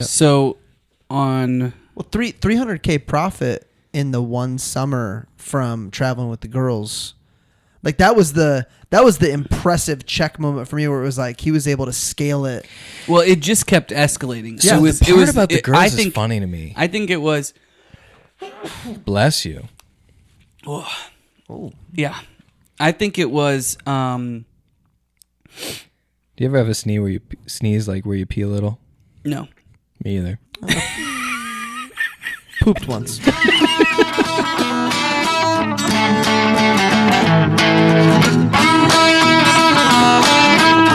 So on 300K profit in the one summer from traveling with the girls. Like that was the impressive check moment for me, where it was like he was able to scale it. Well, it just kept escalating. Yeah, So the part about the girls is funny to me. I think it was. Bless you. Oh. Yeah, I think it was. Do you ever have a sneeze like where you pee a little? No. Me either. Pooped once.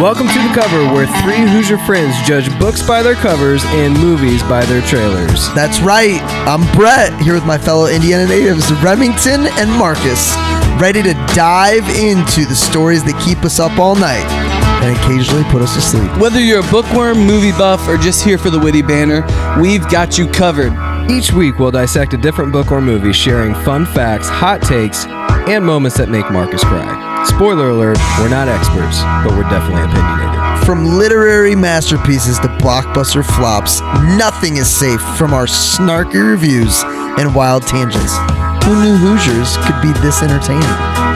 Welcome to The Cover, where three Hoosier friends judge books by their covers and movies by their trailers. That's right. I'm Brett, here with my fellow Indiana natives, Remington and Marcus, ready to dive into the stories that keep us up all night and occasionally put us to sleep. Whether you're a bookworm, movie buff, or just here for the witty banner, we've got you covered. Each week, we'll dissect a different book or movie, sharing fun facts, hot takes, and moments that make Marcus cry. Spoiler alert, we're not experts, but we're definitely opinionated. From literary masterpieces to blockbuster flops, nothing is safe from our snarky reviews and wild tangents. Who knew Hoosiers could be this entertaining?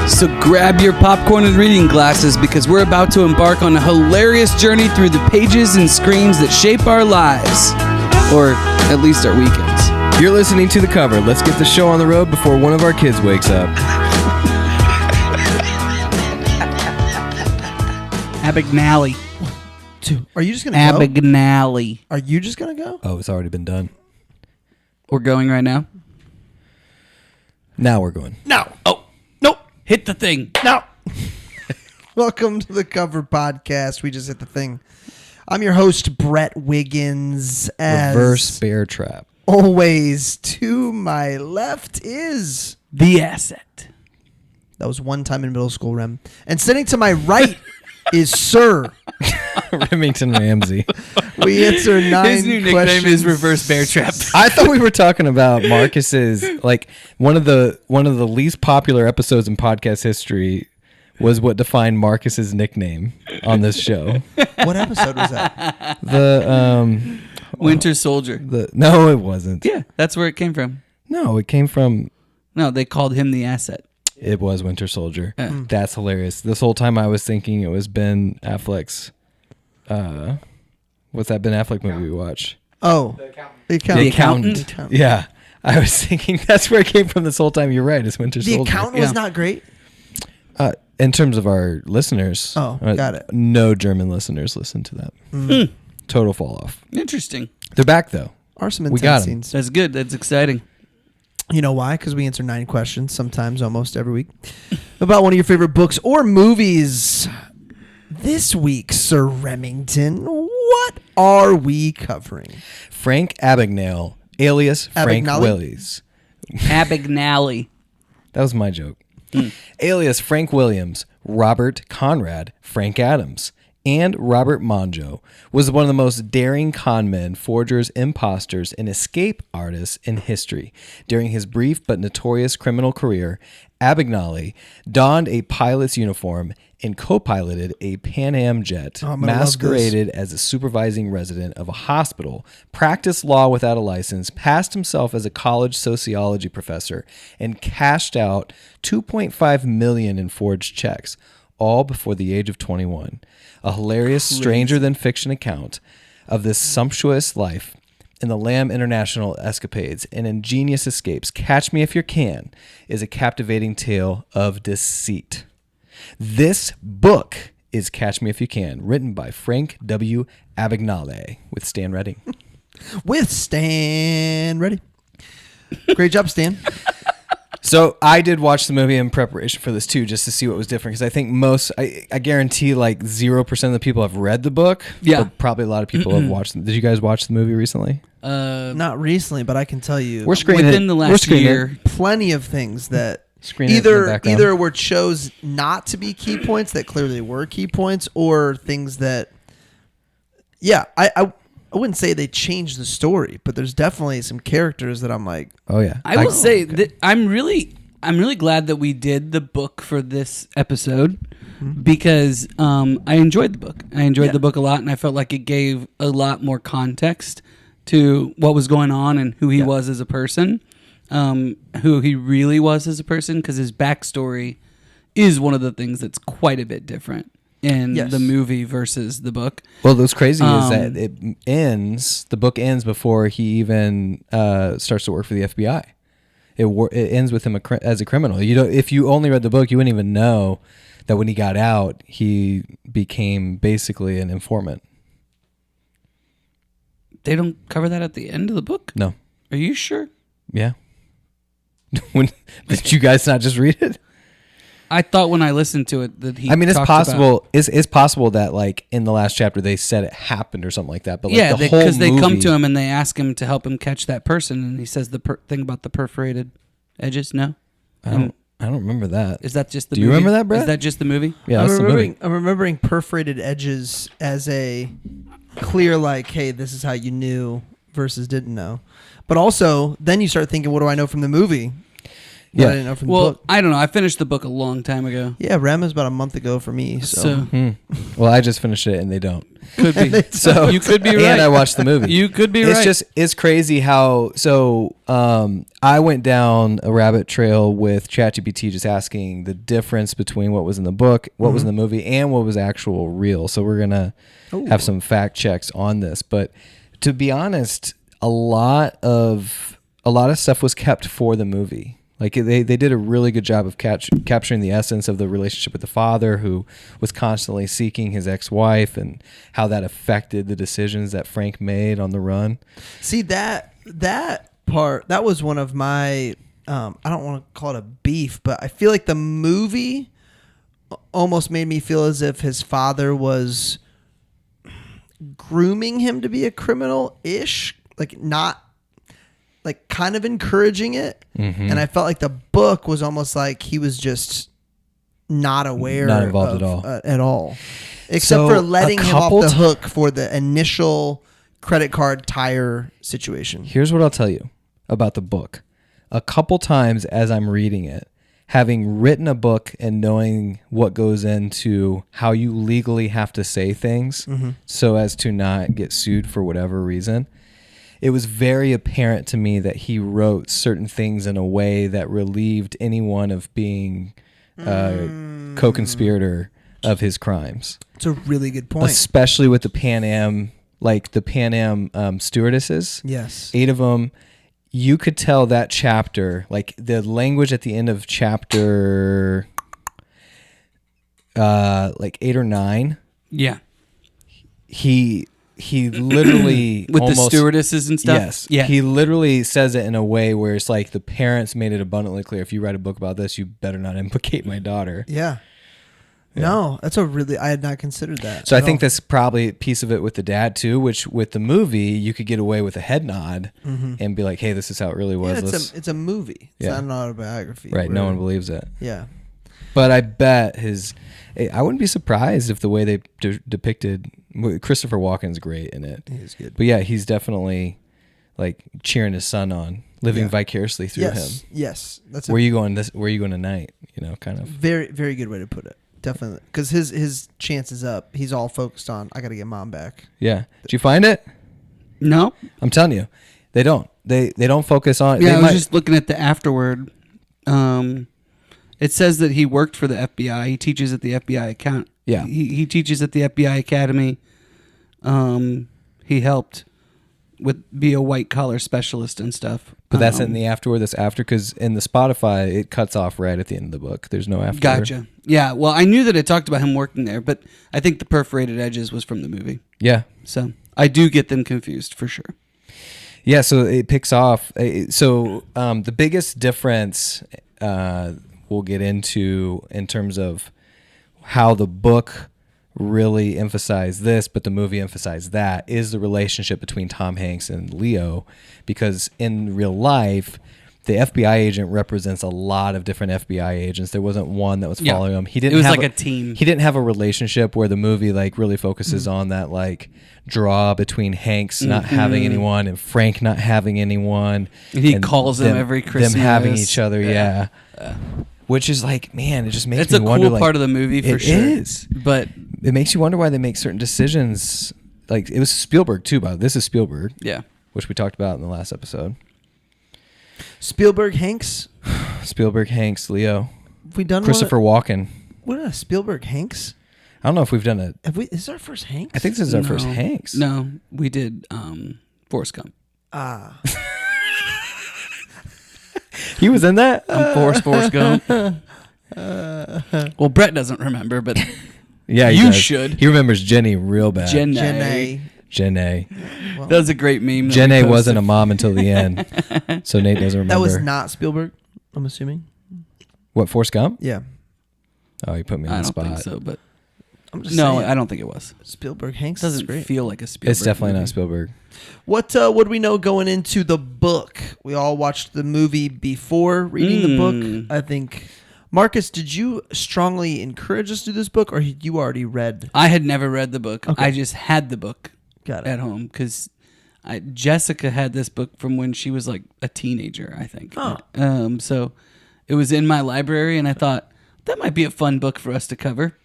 So grab your popcorn and reading glasses, because we're about to embark on a hilarious journey through the pages and screens that shape our lives. Or at least our weekends. You're listening to The Cover. Let's get the show on the road before one of our kids wakes up. Abignale. Are you just going to go? Abignale. Are you just going to go? Oh, it's already been done. We're going right now? Now we're going. No. Oh, nope. Hit the thing. No. Welcome to The Cover Podcast. We just hit the thing. I'm your host, Brett Wiggins. As Reverse bear trap. always, to my left is... The Asset. That was one time in middle school, Rem. And sitting to my right is Sir Remington Ramsey. We answer 9 His new nickname questions. is Reverse Bear Trap. I thought we were talking about Marcus's, like, one of the least popular episodes in podcast history was what defined Marcus's nickname on this show. What episode was that? The Winter Soldier. no, it wasn't. Yeah, that's where it came from. No, it came from. No, they called him the Asset. It was Winter Soldier. Yeah. That's hilarious. This whole time I was thinking it was Ben Affleck's. What's that Ben Affleck movie we watched? Oh, The Accountant. The Accountant? Yeah, I was thinking that's where it came from this whole time. You're right. It's Winter The Soldier. Accountant was not great. In terms of our listeners, Oh, got it. No German listeners listen to that. Total fall off. Interesting. They're back though. Are some We got intense 'em. scenes. That's good. That's exciting. You know why? Because we answer 9 questions, sometimes almost every week, about one of your favorite books or movies. This week, Sir Remington, what are we covering? Frank Abagnale, alias Frank Abagnale? Williams. Abignale. That was my joke. Alias Frank Williams, Robert Conrad, Frank Adams, and Robert Monjo was one of the most daring con men, forgers, imposters, and escape artists in history. During his brief but notorious criminal career, Abignale donned a pilot's uniform and co-piloted a Pan Am jet, I'm gonna love masqueraded as a supervising resident of a hospital, practiced law without a license, passed himself as a college sociology professor, and cashed out $2.5 million in forged checks, all before the age of 21. A hilarious, stranger-than-fiction account of this sumptuous life in the Lamb International escapades and ingenious escapes, Catch Me If You Can, is a captivating tale of deceit. This book is Catch Me If You Can, written by Frank W. Abagnale, with Stan Redding. With Stan Ready. Great job, Stan. So I did watch the movie in preparation for this too, just to see what was different. Because I think I guarantee like 0% of the people have read the book. Yeah. But probably a lot of people have watched them. Did you guys watch the movie recently? Not recently, but I can tell you We're screening within the last year. plenty of things that Screen it in the background. either were chose not to be key points that clearly were key points, or things that, yeah, I wouldn't say they changed the story, but there's definitely some characters that I'm like, Oh yeah. I will say that I'm really glad that we did the book for this episode, because I enjoyed the book. I enjoyed the book a lot, and I felt like it gave a lot more context to what was going on and who he was as a person, who he really was as a person, because his backstory is one of the things that's quite a bit different in the movie versus the book. Well, what's crazy is that the book ends before he even starts to work for the FBI. It ends with him as a criminal. If you only read the book, you wouldn't even know that when he got out, he became basically an informant. They don't cover that at the end of the book? No. Are you sure? Yeah. Did you guys not just read it? I thought when I listened to it that he. I mean, it's talked possible. About, it's possible that like in the last chapter they said it happened or something like that. But like yeah, the whole because they come movie- to him and they ask him to help him catch that person, and he says the thing about the perforated edges. No, I don't remember that. Is that just the? Do you movie? remember that, Brett? Is that just the movie? Yeah, that's the movie. I'm remembering perforated edges as a clear, like, hey, this is how you knew versus didn't know. But also, then you start thinking, what do I know from the movie? That I didn't know from the book. I don't know. I finished the book a long time ago. Yeah, Rem is about a month ago for me. So. Well, I just finished it and they don't. Could be. So you could be right. And I watched the movie. You could be right. It's crazy how. So I went down a rabbit trail with ChatGPT, just asking the difference between what was in the book, what was in the movie, and what was actual real. So we're gonna have some fact checks on this. But to be honest, a lot of stuff was kept for the movie. Like they did a really good job of capturing the essence of the relationship with the father, who was constantly seeking his ex-wife, and how that affected the decisions that Frank made on the run. See, that part, that was one of my, I don't want to call it a beef, but I feel like the movie almost made me feel as if his father was grooming him to be a criminal-ish, like not, like kind of encouraging it. And I felt like the book was almost like he was just not aware, not involved at all, except for letting him off the hook for the initial credit card tire situation. Here's what I'll tell you about the book. A couple times as I'm reading it, having written a book and knowing what goes into how you legally have to say things so as to not get sued for whatever reason, it was very apparent to me that he wrote certain things in a way that relieved anyone of being a co-conspirator of his crimes. It's a really good point. Especially with the Pan Am, stewardesses. Yes. 8 of them. You could tell that chapter, like the language at the end of chapter 8 or 9. Yeah. He literally with almost, the stewardesses and stuff. Yes. Yeah. He literally says it in a way where it's like the parents made it abundantly clear. If you write a book about this, you better not implicate my daughter. Yeah. No, that's I had not considered that. So I think that's probably a piece of it with the dad too, which with the movie, you could get away with a head nod and be like, hey, this is how it really was. Yeah, it's a movie. It's not an autobiography. Right. No one believes it. Yeah. But I bet I wouldn't be surprised if the way they depicted Christopher Walken's great in it. He's good. But yeah, he's definitely like cheering his son on, living vicariously through him. Yes. Where are you going tonight? Kind of. Very, very good way to put it. Definitely. Because his chance is up. He's all focused on, I got to get mom back. Yeah. Did you find it? No. I'm telling you, they don't. They don't focus on. Yeah, I was just looking at the afterword. It says that he worked for the FBI. He teaches at the FBI account. Yeah. He teaches at the FBI Academy. He helped be a white collar specialist and stuff. But that's in the afterword. That's after, because in the Spotify it cuts off right at the end of the book. There's no afterword. Gotcha. Yeah. Well, I knew that it talked about him working there, but I think the perforated edges was from the movie. Yeah. So I do get them confused for sure. Yeah. So it picks off. So the biggest difference we'll get into in terms of how the book really emphasized this, but the movie emphasized that, is the relationship between Tom Hanks and Leo, because in real life, the FBI agent represents a lot of different FBI agents. There wasn't one that was following him. He didn't. It was have like a team. He didn't have a relationship where the movie like really focuses on that like draw between Hanks not having anyone and Frank not having anyone. And he calls them every Christmas. Them having each other, yeah. Which is like, man, it just makes me wonder. It's a cool part of the movie for sure. It is. But it makes you wonder why they make certain decisions. Like, it was Spielberg too, but this is Spielberg. Yeah. which we talked about in the last episode. Spielberg, Hanks. Spielberg, Hanks, Leo. Have we done Christopher Walken. What a Spielberg, Hanks? I don't know if we've done it. Is this our first Hanks? I think this is our first Hanks. No, we did Forrest Gump. He was in that? Forrest Gump. Well, Brett doesn't remember, but yeah, you should. He remembers Jenny real bad. Jenny. Well, that was a great meme. Jenny wasn't a mom until the end, so Nate doesn't remember. That was not Spielberg, I'm assuming. What, Forrest Gump? Yeah. Oh, you put me on the spot. I don't think so, but I'm just saying. I don't think it was. Spielberg, Hanks Doesn't great. feel like a Spielberg. It's definitely movie. not Spielberg. What do we know going into the book? We all watched the movie before reading the book. I think, Marcus, did you strongly encourage us to do this book, or you already read? I had never read the book. Okay. I just had the book at home because Jessica had this book from when she was like a teenager, I think. Oh. So it was in my library, and I thought that might be a fun book for us to cover.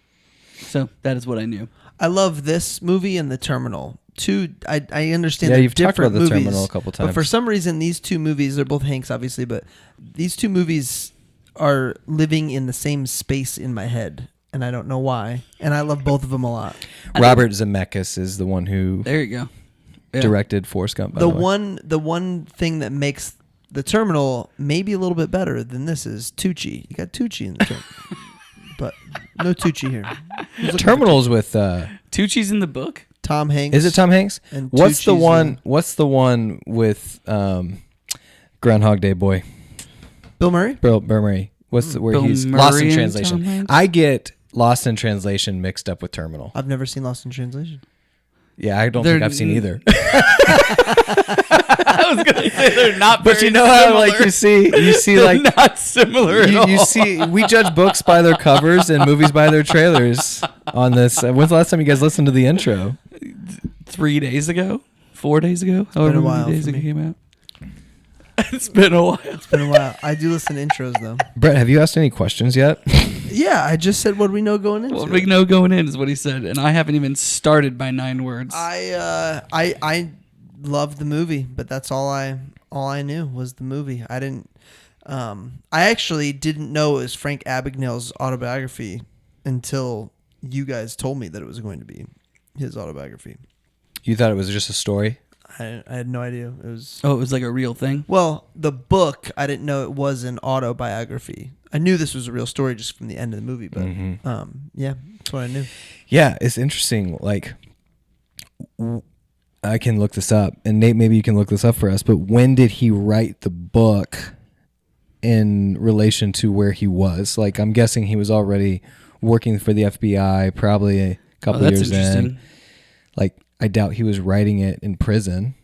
So that is what I knew. I love this movie and The Terminal. I understand. Yeah, they're you've talked about different The movies, Terminal a couple times. but for some reason, these two movies, they're both Hanks, obviously, but these two movies are living in the same space in my head, and I don't know why. And I love both of them a lot. Robert Zemeckis is the one who There you go. Yeah. directed Forrest Gump. By the way. The one thing that makes The Terminal maybe a little bit better than this is Tucci. You got Tucci in the Terminal, but no Tucci here. Terminals with Tucci's in the book. Tom Hanks. is it Tom Hanks? And What's the Tucci's one? What's the one with Groundhog Day boy? Bill Murray? Bill Murray. What's where Bill he's Murray Lost in and Tom Translation? Hanks? I get Lost in Translation mixed up with Terminal. I've never seen Lost in Translation. Yeah, I don't think I've seen either. I was going to say they're not But very you know how similar. like you see They're like not similar at all. you see we judge books by their covers and movies by their trailers on this. When's the last time you guys listened to the intro? 3 days ago? 4 days ago? been a while days for it me. came out. It's been a while. It's been a while. I do listen to intros though. Brett, have you asked any questions yet? Yeah, I just said what we know going into. What we know going in is what he said, and I haven't even started by 9 words. I loved the movie, but that's all I knew was the movie. I didn't. I actually didn't know it was Frank Abagnale's autobiography until you guys told me that it was going to be his autobiography. You thought it was just a story? I had no idea it was. Oh, it was like a real thing? Well, the book, I didn't know it was an autobiography. I knew this was a real story just from the end of the movie, but yeah, that's what I knew. Yeah, it's interesting. Like, I can look this up, and Nate, maybe you can look this up for us. But when did he write the book in relation to where he was? Like, I'm guessing he was already working for the FBI, probably a couple years in. Like, I doubt he was writing it in prison.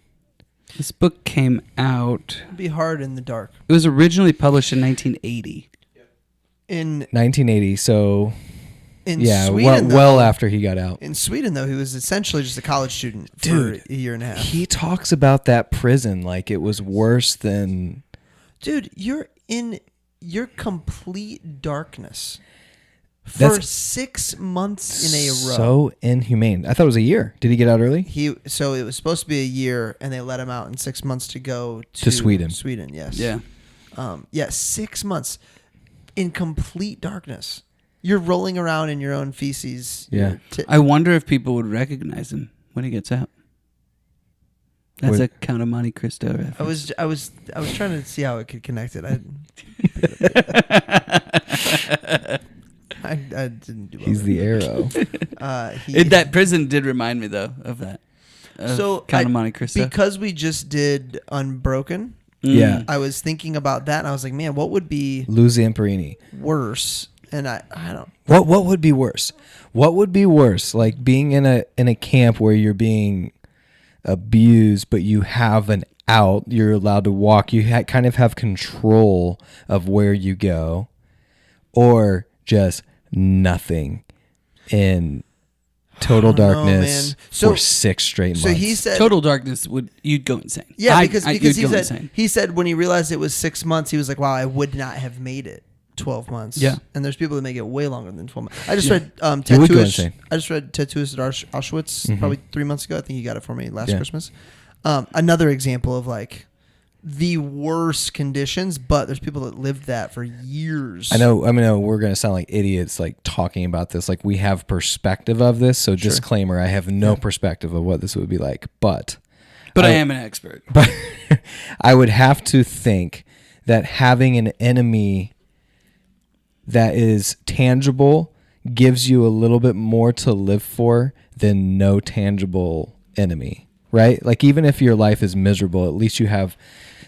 This book came out. It'd be hard in the dark. It was originally published in 1980. In 1980, so yeah, Sweden, well after he got out. In Sweden, though, he was essentially just a college student Dude, for a year and a half. He talks about that prison like it was worse than... Dude, you're in your complete darkness for 6 months in a row. So inhumane. I thought it was a year. Did he get out early? So it was supposed to be a year, and they let him out in 6 months to go to Sweden. Sweden, yes. Yeah. 6 months in complete darkness. You're rolling around in your own feces. Yeah. I wonder if people would recognize him when he gets out. That's a Count of Monte Cristo reference. I was trying to see how it could connect it. I didn't do well. He's the arrow. That prison did remind me, though, of that. Count of Monte Cristo. Because we just did Unbroken. Yeah. I was thinking about that, and I was like, man, what would be Lou Zamperini. worse? And I don't. What would be worse? What would be worse? Like being in a camp where you're being abused, but you have an out. You're allowed to walk. You kind of have control of where you go, or just nothing in total darkness for 6 straight months. So he said Total darkness you'd go insane. Yeah, because insane. he said when he realized it was 6 months, he was like, wow, I would not have made it 12 months. Yeah. And there's people that make it way longer than 12 months. I just read would go insane. I just read Tattooist at Auschwitz probably 3 months ago. I think he got it for me last Christmas. Another example of like the worst conditions, but there's people that lived that for years. I know we're going to sound like idiots like talking about this. Like we have perspective of this. So disclaimer, I have no perspective of what this would be like, but I am an expert. But I would have to think that having an enemy that is tangible gives you a little bit more to live for than no tangible enemy, right? Like even if your life is miserable, at least you have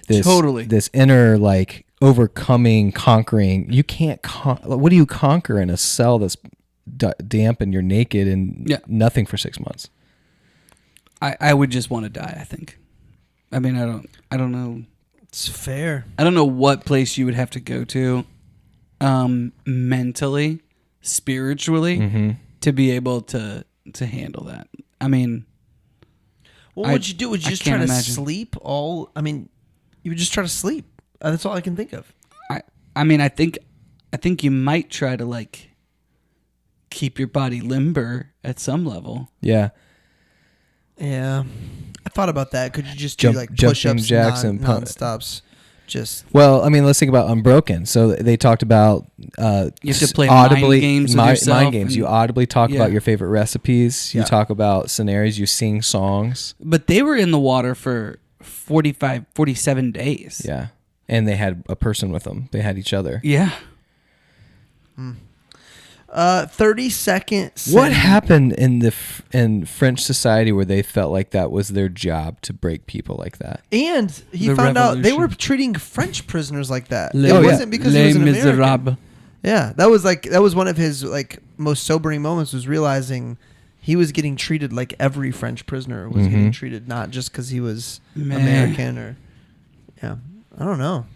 this inner like overcoming, conquering. You can't what do you conquer in a cell that's damp and you're naked and nothing for 6 months? I would just want to die, I think. I mean, I don't know. It's fair. I don't know what place you would have to go to mentally, spiritually to be able to handle that. I mean, what would you do? Would you just try to sleep all? I mean, you would just try to sleep. That's all I can think of. I mean, I think you might try to like keep your body limber at some level. Yeah. Yeah. I thought about that. Could you just do like push-ups, non-stops? Well, I mean, let's think about Unbroken. So they talked about you have to play audibly, mind games with yourself. Mind games. You audibly talk about your favorite recipes. You talk about scenarios. You sing songs. But they were in the water for 47 days. Yeah. And they had a person with them. They had each other. Yeah. 30 seconds. What happened in French society where they felt like that was their job to break people like that? And he found out they were treating French prisoners like that. It wasn't because he was an American. Yeah, that was one of his like most sobering moments, was realizing he was getting treated like every French prisoner was getting treated, not just because he was American or I don't know.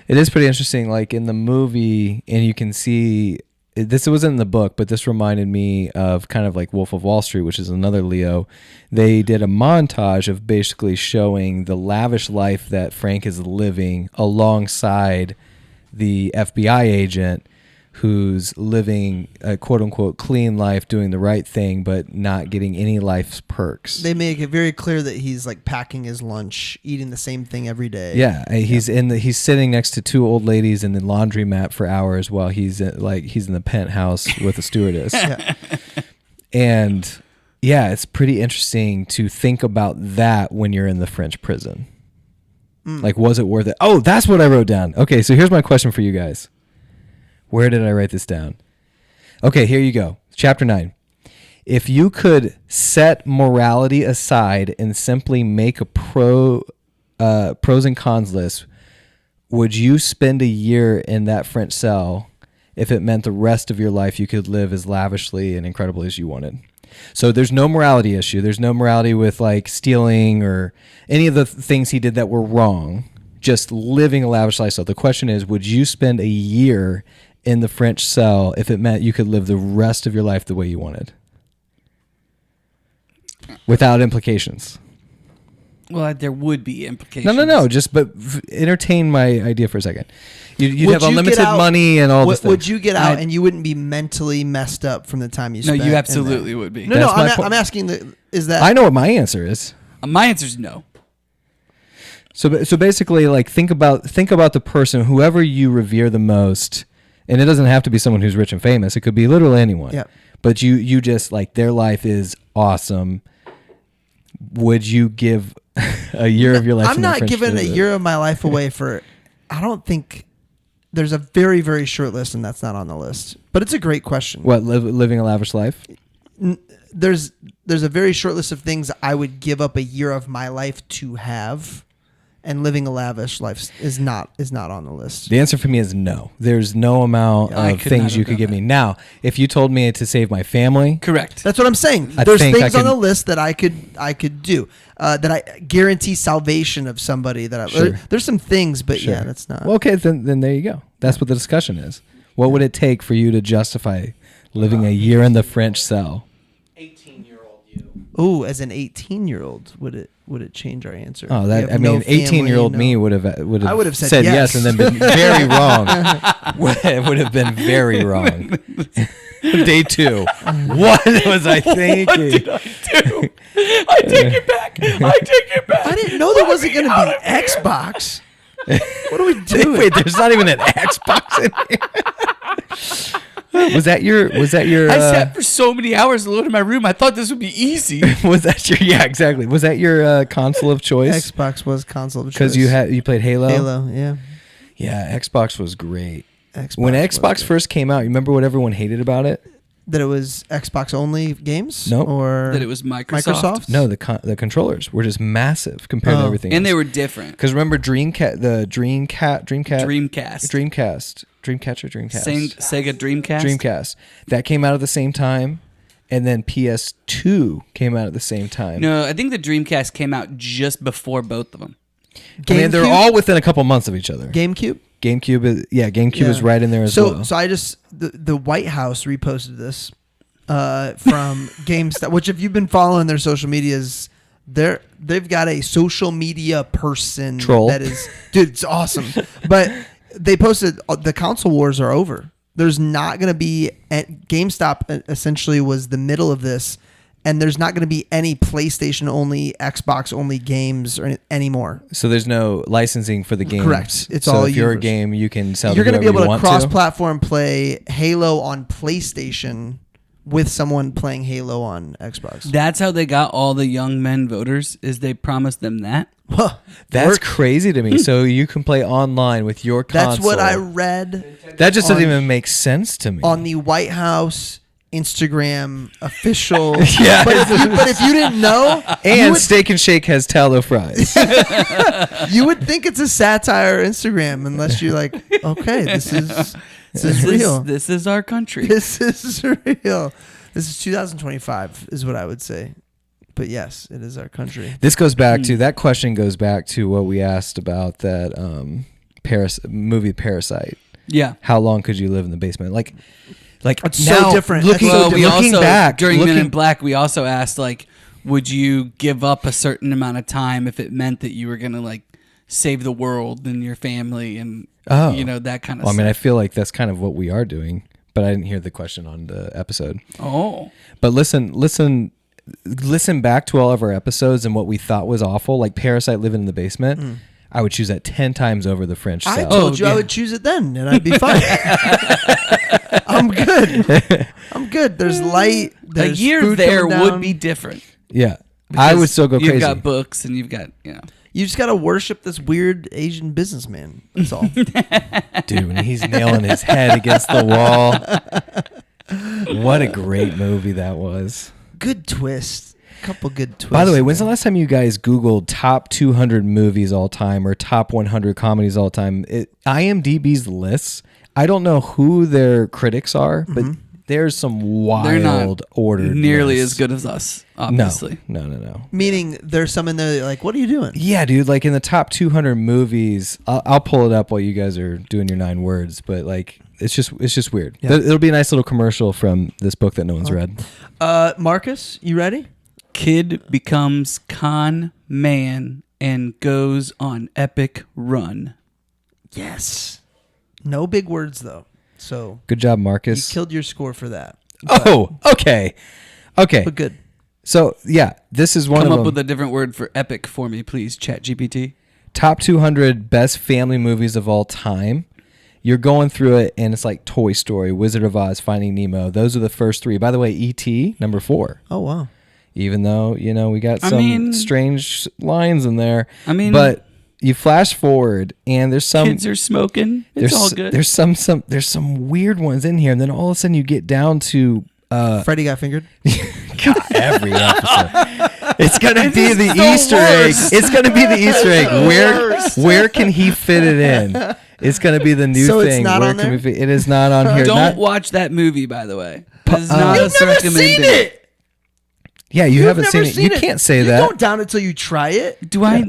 It is pretty interesting. Like in the movie, and you can see. This wasn't in the book, but this reminded me of kind of like Wolf of Wall Street, which is another Leo. They did a montage of basically showing the lavish life that Frank is living alongside the FBI agent who's living a quote-unquote clean life, doing the right thing, but not getting any life's perks. They make it very clear that he's like packing his lunch, eating the same thing every day. Yeah, he's he's sitting next to two old ladies in the laundromat for hours while he's in the penthouse with a stewardess. And yeah, it's pretty interesting to think about that when you're in the French prison. Like, was it worth it? Oh, that's what I wrote down. Okay, so here's my question for you guys. Where did I write this down? Okay, here you go. Chapter 9. If you could set morality aside and simply make a pros and cons list, would you spend a year in that French cell if it meant the rest of your life you could live as lavishly and incredibly as you wanted? So there's no morality issue. There's no morality with like stealing or any of the things he did that were wrong. Just living a lavish lifestyle. The question is, would you spend a year in the French cell if it meant you could live the rest of your life the way you wanted? Without implications. Well, there would be implications. No. But entertain my idea for a second. You'd have unlimited money and all this. Would you get out and you wouldn't be mentally messed up from the time you spent? No, you absolutely would be. No, I'm asking, is that... I know what my answer is. My answer is no. So basically, like think about the person, whoever you revere the most, and it doesn't have to be someone who's rich and famous. It could be literally anyone. Yeah. But you just like their life is awesome. Would you give a year of your life? I'm not giving a year of my life away for. I don't think there's a very, very short list, and that's not on the list. But it's a great question. What, living a lavish life? There's a very short list of things I would give up a year of my life to have. And living a lavish life is not on the list. The answer for me is no. There's no amount of things you could give me. Now, if you told me to save my family, correct. That's what I'm saying. There's things on the list that I could do. That I guarantee salvation of somebody. There's some things, but yeah, that's not. Well, okay, then there you go. That's what the discussion is. What would it take for you to justify living a year in the French cell? 18-year-old you. Ooh, as an 18-year-old, would it change our answer? Oh, 18-year-old me would have said yes and then been very wrong. It would have been very wrong. Day 2. What was I thinking? What did I do? I take it back. I didn't know there wasn't going to be Xbox. What are we doing? Wait, there's not even an Xbox in here. Was that your I sat for so many hours alone in my room. I thought this would be easy. Was that your exactly. Was that your console of choice? Xbox was console of choice. Because you played Halo? Halo, yeah. Yeah, Xbox was great. When Xbox first came out, you remember what everyone hated about it? That it was Xbox only games? Nope. Or that it was Microsoft? No, the controllers were just massive compared to everything and else. they were different. Because remember Dreamcast. Sega Dreamcast. Dreamcast. That came out at the same time, and then PS2 came out at the same time. No, I think the Dreamcast came out just before both of them. I mean, they're all within a couple months of each other. GameCube? GameCube is right in there as well. So I just the White House reposted this from GameStop, which if you've been following their social medias, they've got a social media person troll that is, dude, it's awesome. But they posted the console wars are over. There's not going to be GameStop essentially was the middle of this. And there's not going to be any PlayStation only, Xbox only games anymore. So there's no licensing for the games. Correct. It's so all if you're a yours. game, you can sell. You're going to be able to cross-platform play Halo on PlayStation with someone playing Halo on Xbox. That's how they got all the young men voters. Is they promised them that. That's crazy to me. So you can play online with your console. That's what I read. That just doesn't even make sense to me. On the White House Instagram official. Yeah. But if you didn't know, and Steak and Shake has tallow fries. You would think it's a satire Instagram unless you're like, okay, this is real. This is our country. This is real. This is 2025 is what I would say. But yes, it is our country. This goes back to that question goes back to what we asked about that movie Parasite. Yeah. How long could you live in the basement? Like it's now, so different. Looking back during Men in Black, we also asked would you give up a certain amount of time if it meant that you were gonna save the world and your family and that kind of stuff. I mean, I feel like that's kind of what we are doing, but I didn't hear the question on the episode. Oh. But listen back to all of our episodes and what we thought was awful, like Parasite living in the basement. I would choose that 10 times over the French I Cell. told you I would choose it then, and I'd be fine. I'm good. There's light. There's a year food there coming would down. be different. Yeah. I would still go crazy. You've got books and you've got, You just got to worship this weird Asian businessman. That's all. Dude, when he's nailing his head against the wall. What a great movie that was. Good twist. Couple good twists. By the way, when's the last time you guys Googled top 200 movies all time or top 100 comedies all time? IMDb's lists, I don't know who their critics are, but there's some wild ordered nearly lists. as good as us, obviously. No. Meaning there's some in there that you're like, what are you doing? Yeah, dude, like in the top 200 movies, I'll pull it up while you guys are doing your 9 words, but it's just weird. Yeah. It'll be a nice little commercial from this book that no one's read. Marcus, you ready? Kid becomes con man and goes on epic run. Yes. No big words though. So good job, Marcus. You killed your score for that. Okay. But good. So yeah, this is one of them. Come up with a different word for epic for me, please, ChatGPT. Top 200 best family movies of all time. You're going through it, and it's like Toy Story, Wizard of Oz, Finding Nemo. Those are the first 3. By the way, E.T., number 4. Oh, wow. Even though, we got some strange lines in there. But you flash forward, and there's some... Kids are smoking. It's all good. There's some weird ones in here, and then all of a sudden you get down to... Freddy got fingered? God, every episode. It's going to be the Easter egg. It's going to be the Easter egg. Where can he fit it in? It's going to be the new thing. It's not on there? It is not on here. Don't watch that movie, by the way. It's not You've never seen it! Yeah, you haven't seen it. You can't say that. You don't down it till you try it. Do I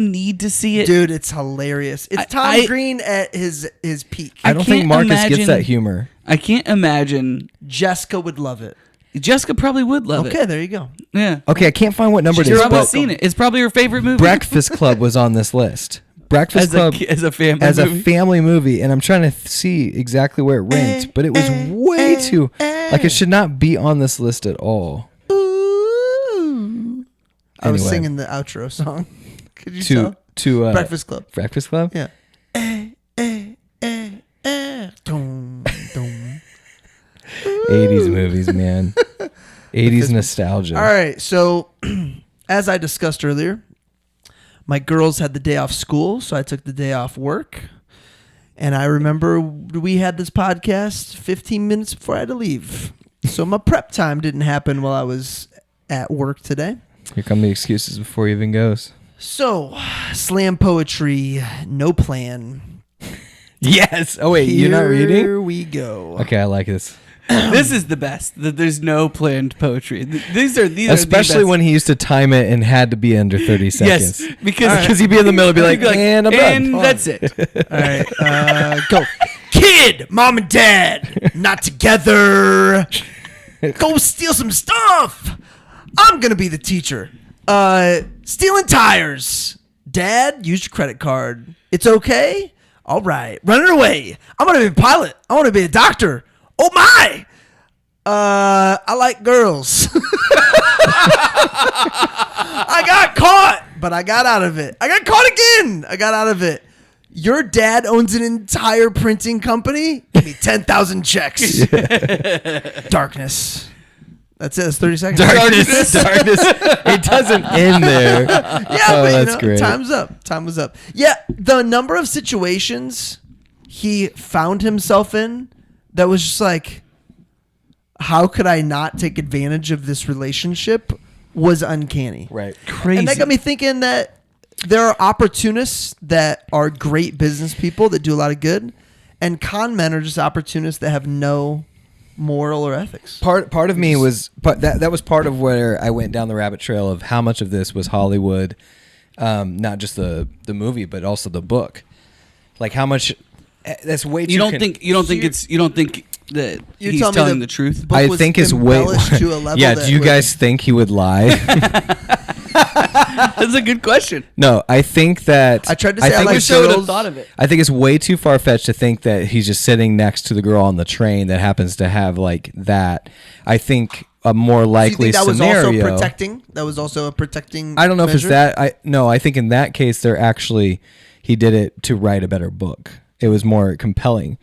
need to see it? Dude, it's hilarious. It's Tom Green at his peak. I don't think Marcus gets that humor. I can't imagine. Jessica would love it. Jessica probably would love it. Okay, there you go. Yeah. Okay, I can't find what number it is. She's probably seen it. It's probably her favorite movie. Breakfast Club was on this list. Breakfast Club as a family as movie? a family movie, and I'm trying to see exactly where it ranked, but it was way too like it should not be on this list at all. Ooh. I was Anyway. singing the outro song. Could you tell? To Breakfast Club. Breakfast Club. Yeah. Dum, dum. 80s movies, man. 80s nostalgia. All right. So, as I discussed earlier, my girls had the day off school, so I took the day off work. And I remember we had this podcast 15 minutes before I had to leave. So my prep time didn't happen while I was at work today. Here come the excuses before he even goes. So, slam poetry, no plan. Yes. Oh, wait, you're not reading? Here we go. Okay, I like this. This is the best. That there's no planned poetry. These are Especially the best. when he used to time it and had to be under 30 seconds. Yes, because he'd be in the middle and be like, and I'm and done. that's it. All right, go. Kid, mom and dad, not together. Go steal some stuff. I'm going to be the teacher. Stealing tires. Dad, use your credit card. It's okay? All right. Running away. I'm going to be a pilot. I want to be a doctor. Oh, my. I like girls. I got caught, but I got out of it. I got caught again. I got out of it. Your dad owns an entire printing company? Give me 10,000 checks. Darkness. That's it. That's 30 seconds. Darkness. It doesn't end there. Yeah, Oh, but that's great. time's up. Time was up. Yeah, the number of situations he found himself in that was just like, how could I not take advantage of this relationship was uncanny. Right. Crazy. And that got me thinking that there are opportunists that are great business people that do a lot of good, and con men are just opportunists that have no moral or ethics. Part of me was that was part of where I went down the rabbit trail of how much of this was Hollywood, not just the movie but also the book. Like how much that's way too. You don't think that You're he's telling me telling the the truth? book I was think is way. embellished to a level Yeah. that Do you would- guys think he would lie? That's a good question. No, I think that I tried to say I think like it's- I would have girls. thought of it. I think it's way too far fetched to think that he's just sitting next to the girl on the train that happens to have like that. I think a more Do you likely think that was scenario. also protecting? That was also a protecting. I don't know if it's measure? that. I think in that case, he did it to write a better book. It was more compelling.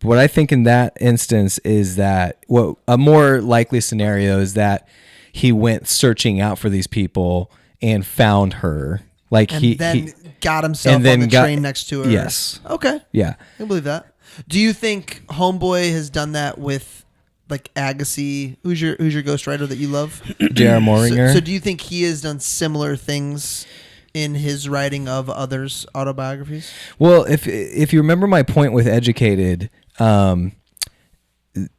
But what I think in that instance is that a more likely scenario is that he went searching out for these people and found her. Like And he got himself and then on the train next to her. Yes. Okay. Yeah. I can believe that. Do you think Homeboy has done that with like Agassi? Who's your ghostwriter that you love? J.R. Moringer. So do you think he has done similar things in his writing of others' autobiographies? Well, if you remember my point with Educated,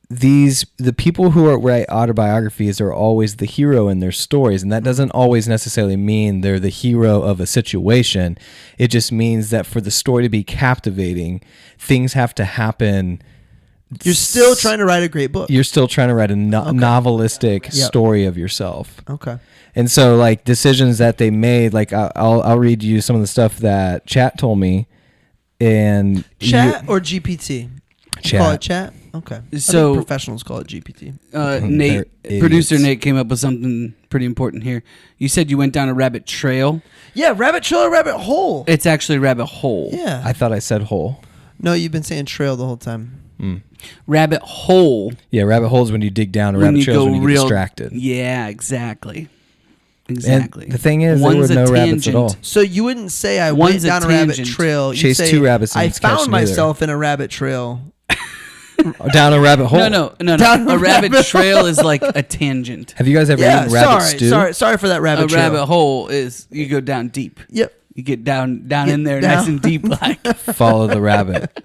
the people who write autobiographies are always the hero in their stories, and that doesn't always necessarily mean they're the hero of a situation. It just means that for the story to be captivating, things have to happen. You're still trying to write a great book. You're still trying to write a novelistic story of yourself. Okay. And so, like, decisions that they made, like, I'll read you some of the stuff that Chat told me. And Chat or GPT? Chat. Call it chat? Okay. So- I think professionals call it GPT. Nate, They're producer idiots. Nate came up with something pretty important here. You said you went down a rabbit trail. Yeah, rabbit trail or rabbit hole? It's actually rabbit hole. Yeah. I thought I said hole. No, you've been saying trail the whole time. Rabbit hole. Yeah, rabbit holes when you dig down. A when rabbit you trail is go when you get real distracted. Yeah, exactly. And Exactly. the thing is, there One's were a no rabbits at all. tangent. So you wouldn't say I One's went a down a rabbit tangent. trail. You Chased say, two rabbits and I didn't catch found neither. myself in a rabbit trail. Down a rabbit hole. No. Down A a rabbit rabbit trail is like a tangent. Have you guys ever Yeah, eaten rabbit stew? sorry for that rabbit A trail. rabbit hole is you go down deep. Yep. You get down Get in there down. nice and deep like. Follow the rabbit.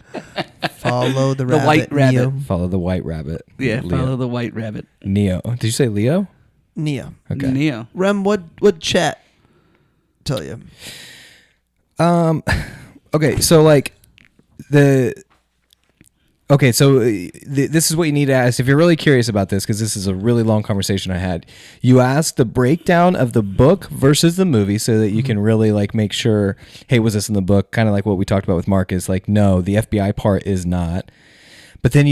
Follow the The rabbit. white rabbit. Neo. Follow the white rabbit. Yeah, Leo. follow the white rabbit. Neo. Did you say Leo? Neo. Okay. Neo. Rem, what chat tell you? Okay, so like Okay, so this is what you need to ask if you're really curious about this, because this is a really long conversation I had. You ask the breakdown of the book versus the movie so that you can really like make sure, hey, was this in the book? Kind of like what we talked about with Marcus. Like, no, the FBI part is not. But then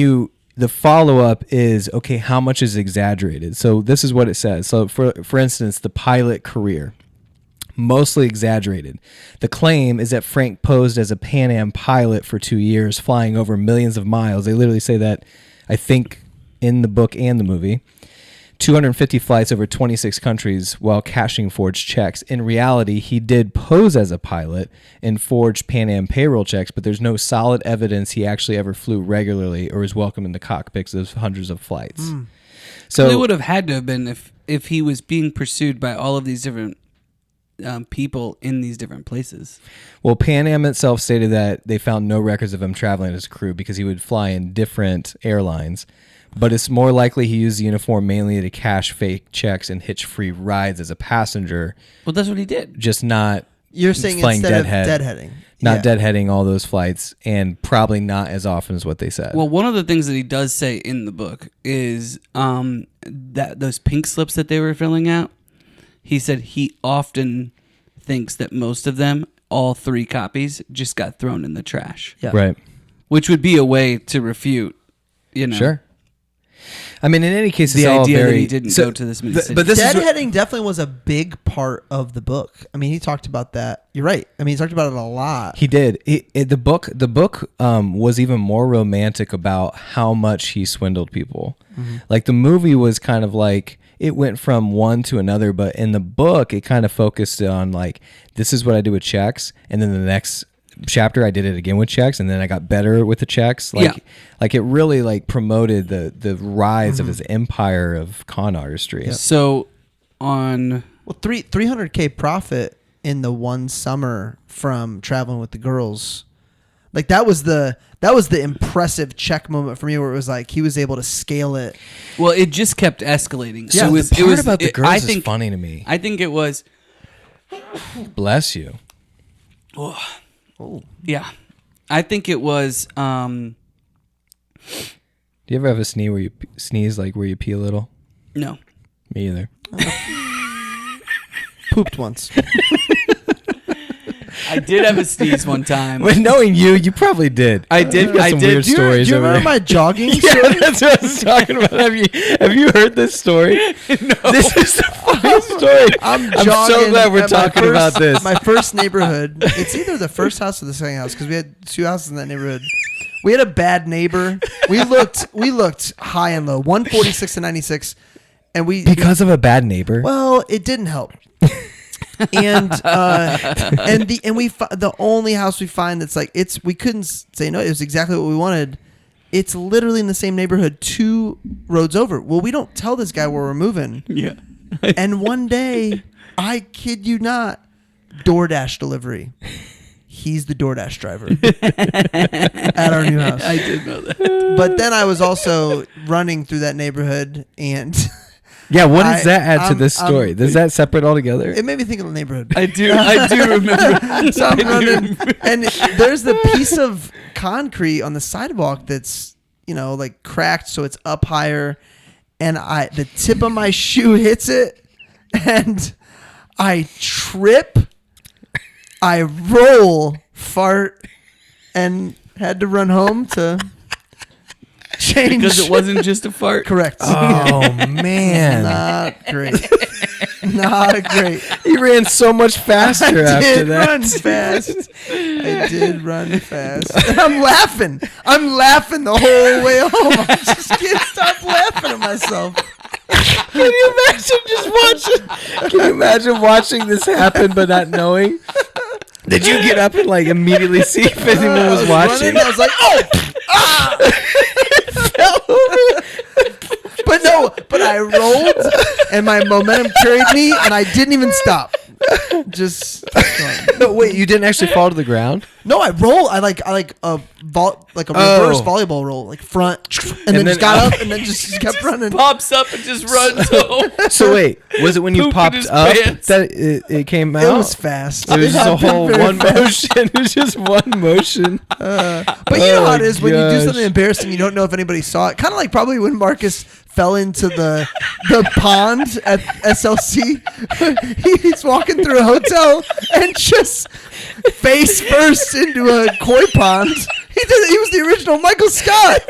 the follow-up is, okay, how much is exaggerated? So this is what it says. So for instance, the pilot career. Mostly exaggerated. The claim is that Frank posed as a Pan Am pilot for 2 years, flying over millions of miles. They literally say that, I think, in the book and the movie. 250 flights over 26 countries while cashing forged checks. In reality, he did pose as a pilot and forged Pan Am payroll checks, but there's no solid evidence he actually ever flew regularly or was welcome in the cockpits of hundreds of flights. So it would have had to have been if he was being pursued by all of these different people in these different places. Well, Pan Am itself stated that they found no records of him traveling as a crew because he would fly in different airlines, but it's more likely he used the uniform mainly to cash fake checks and hitch free rides as a passenger. Well, that's what he did. Just not You're saying instead of deadheading. Not deadheading all those flights, and probably not as often as what they said. Well, one of the things that he does say in the book is that those pink slips that they were filling out, he said he often thinks that most of them, all 3 copies, just got thrown in the trash. Yeah. Right. Which would be a way to refute, Sure. I mean, in any case, the it's all idea very, that he didn't go to this many cities. But this deadheading definitely was a big part of the book. I mean, he talked about that. You're right. I mean, he talked about it a lot. He did. The book was even more romantic about how much he swindled people. Mm-hmm. Like the movie was kind of like, it went from one to another, but in the book, it kind of focused on like, this is what I do with checks, and then the next chapter I did it again with checks, and then I got better with the checks. Like it really like promoted the rise of his empire of con artistry. Yep. So on 300K profit in the one summer from traveling with the girls. Like that was the impressive check moment for me, where it was like he was able to scale it. Well, it just kept escalating. Yeah, so the part about the girls is funny to me. I think it was. Bless you. Oh, yeah. I think it was. Do you ever have a sneeze like where you pee a little? No. Me either. Pooped once. I did have a sneeze one time. But knowing you probably did. I did. Got some weird stories. Do you remember my jogging story? Yeah, that's what I was talking about. Have you heard this story? No. This is the funniest story. I'm so glad we're talking about this. My first neighborhood. It's either the first house or the second house, because we had 2 houses in that neighborhood. We had a bad neighbor. We looked high and low, 146 to 96, and because of a bad neighbor. Well, it didn't help. And the only house we find that's like we couldn't say no. It was exactly what we wanted. It's literally in the same neighborhood, 2 roads over. Well, we don't tell this guy where we're moving. Yeah. And one day, I kid you not, DoorDash delivery. He's the DoorDash driver at our new house. I did know that. But then I was also running through that neighborhood, and yeah, what does that add to this story? Does that separate altogether? It made me think of the neighborhood. I do remember. So I'm running, and there's the piece of concrete on the sidewalk that's, like cracked, so it's up higher, and the tip of my shoe hits it, and I trip, I roll, fart, and had to run home to change. Because it wasn't just a fart. Correct. Oh, man. Not great. Not great. You ran so much faster after that. I did run fast. And I'm laughing. The whole way home. I just can't stop laughing at myself. Can you imagine watching this happen but not knowing? Did you get up and like immediately see if anyone was watching? I was like, But I rolled, and my momentum carried me, and I didn't even stop. Just Wait, you didn't actually fall to the ground? no, I roll. I like a reverse volleyball roll, like front, and then just got up and then just kept running. Pops up and just runs home. So wait, was it when you Poop in popped his up pants. that it came out? It was fast. It was just a happened whole very one fast. motion. It was just one motion. But you know how it is when you do gosh. something embarrassing, you don't know if anybody saw it. Kind of like probably when Marcus fell into the pond at SLC. He's walking through a hotel and just face first into a koi pond. He was the original Michael Scott.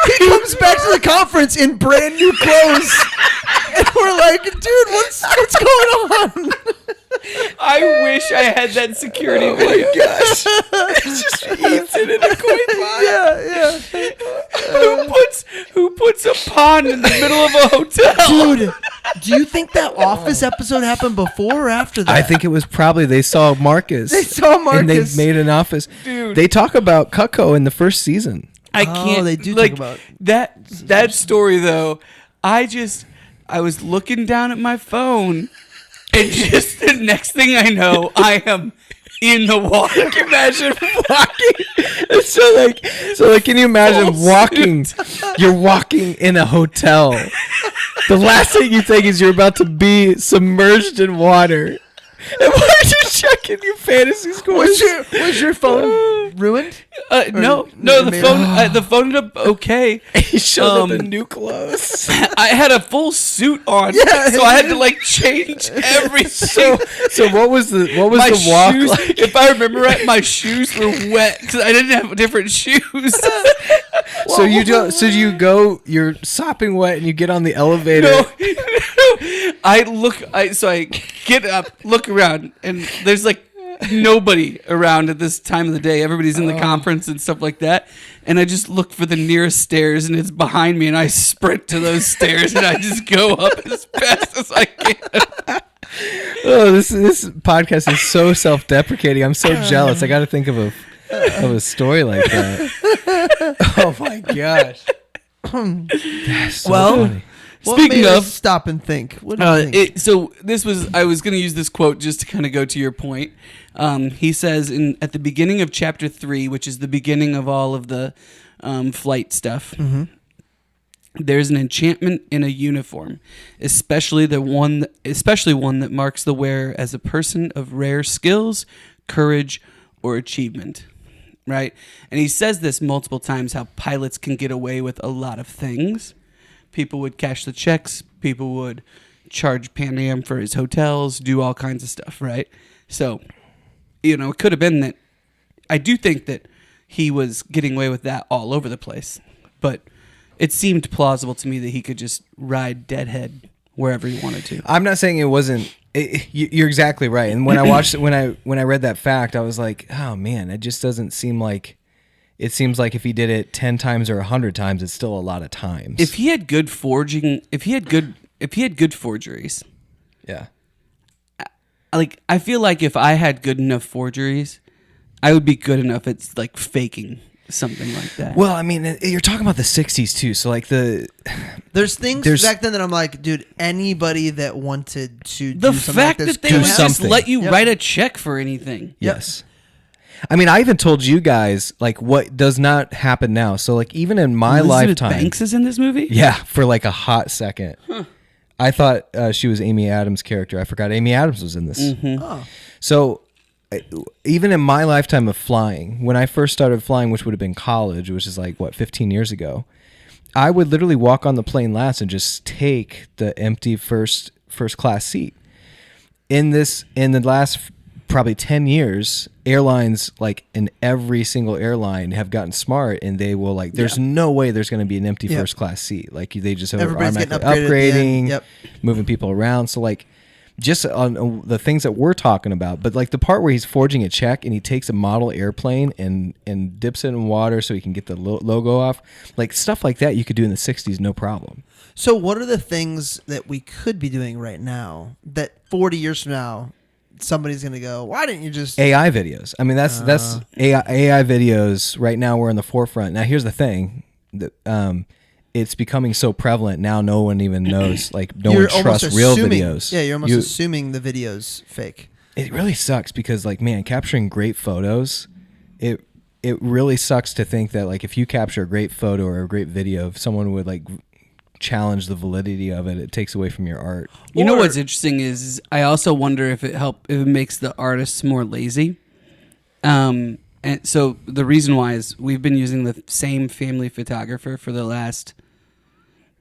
He comes back to the conference in brand new clothes, and we're like, dude, what's going on? I wish I had that security video. Gosh. It just eats it in a koi pond. Yeah. Who puts a pond in the middle of a hotel? Dude, do you think that Office episode happened before or after that? I think it was probably they saw Marcus. They saw Marcus. And they made an office. Dude. They talk about Cutco in the first season. I can't. they do like, talk about that story though. I was looking down at my phone, and just the next thing I know, I am in the water. Imagine walking. So like, can you imagine Full walking? You're walking in a hotel. The last thing you think is you're about to be submerged in water. And why are you checking your fantasy scores? Was your phone ruined? No, the phone ended up okay. He showed up in new clothes. I had a full suit on, Yeah. so I had to like change everything. So what was the My walk shoes, like? if I remember right, my shoes were wet because I didn't have different shoes. So you go, you're sopping wet, and you get on the elevator. No. I get up, look around, and there's like nobody around at this time of the day. Everybody's in the conference and stuff like that. And I just look for the nearest stairs, and it's behind me, and I sprint to those stairs, and I just go up as fast as I can. Oh, this podcast is so self-deprecating. I'm so jealous. I got to think of a story like that. Oh my gosh. That's so funny. Speaking made of, us stop and think. What do you think? I was going to use this quote just to kind of go to your point. He says at the beginning of chapter 3, which is the beginning of all of the flight stuff, there's an enchantment in a uniform, especially one that marks the wearer as a person of rare skills, courage, or achievement. Right? And he says this multiple times, how pilots can get away with a lot of things. People would cash the checks. People would charge Pan Am for his hotels, do all kinds of stuff, right? So, it could have been that. I do think that he was getting away with that all over the place. But it seemed plausible to me that he could just ride deadhead wherever he wanted to. I'm not saying it wasn't. You're exactly right. And when I watched it, when I read that fact, I was like, oh man, it just doesn't seem like. It seems like if he did it 10 times or 100 times, it's still a lot of times. If he had good forging, if he had good forgeries, yeah. like I feel like if I had good enough forgeries, I would be good enough at like faking something like that. Well, I mean, you're talking about the 60s too, so like there's things back then that I'm like, dude, anybody that wanted to the do something fact like this that they would just something. let you write a check for anything. Yes. I mean, I even told you guys like what does not happen now. So like even in my Elizabeth lifetime, Banks is in this movie. yeah, for like a hot second, I thought she was Amy Adams' character. I forgot Amy Adams was in this. Mm-hmm. Oh. So even in my lifetime of flying, when I first started flying, which would have been college, which is like 15 years ago, I would literally walk on the plane last and just take the empty first class seat. In the last probably 10 years, airlines like in every single airline have gotten smart, and they will like there's no way there's going to be an empty first class seat. Like they just have Everybody's getting upgrading, upgraded moving people around. So like just on the things that we're talking about, but like the part where he's forging a check and he takes a model airplane and dips it in water so he can get the logo off, like stuff like that you could do in the 60s, no problem. So what are the things that we could be doing right now that 40 years from now somebody's going to go, why didn't you just... AI videos. I mean, that's AI videos right now. We're in the forefront. Now, here's the thing. it's becoming so prevalent now. No one even knows. Like no You're one trusts real videos. Yeah, you're almost assuming the video's fake. It really sucks because, like, man, capturing great photos, it really sucks to think that, like, if you capture a great photo or a great video, if someone would, like, challenge the validity of it, it takes away from your art. You know what's interesting is I also wonder if it makes the artists more lazy. And so the reason why is we've been using the same family photographer for the last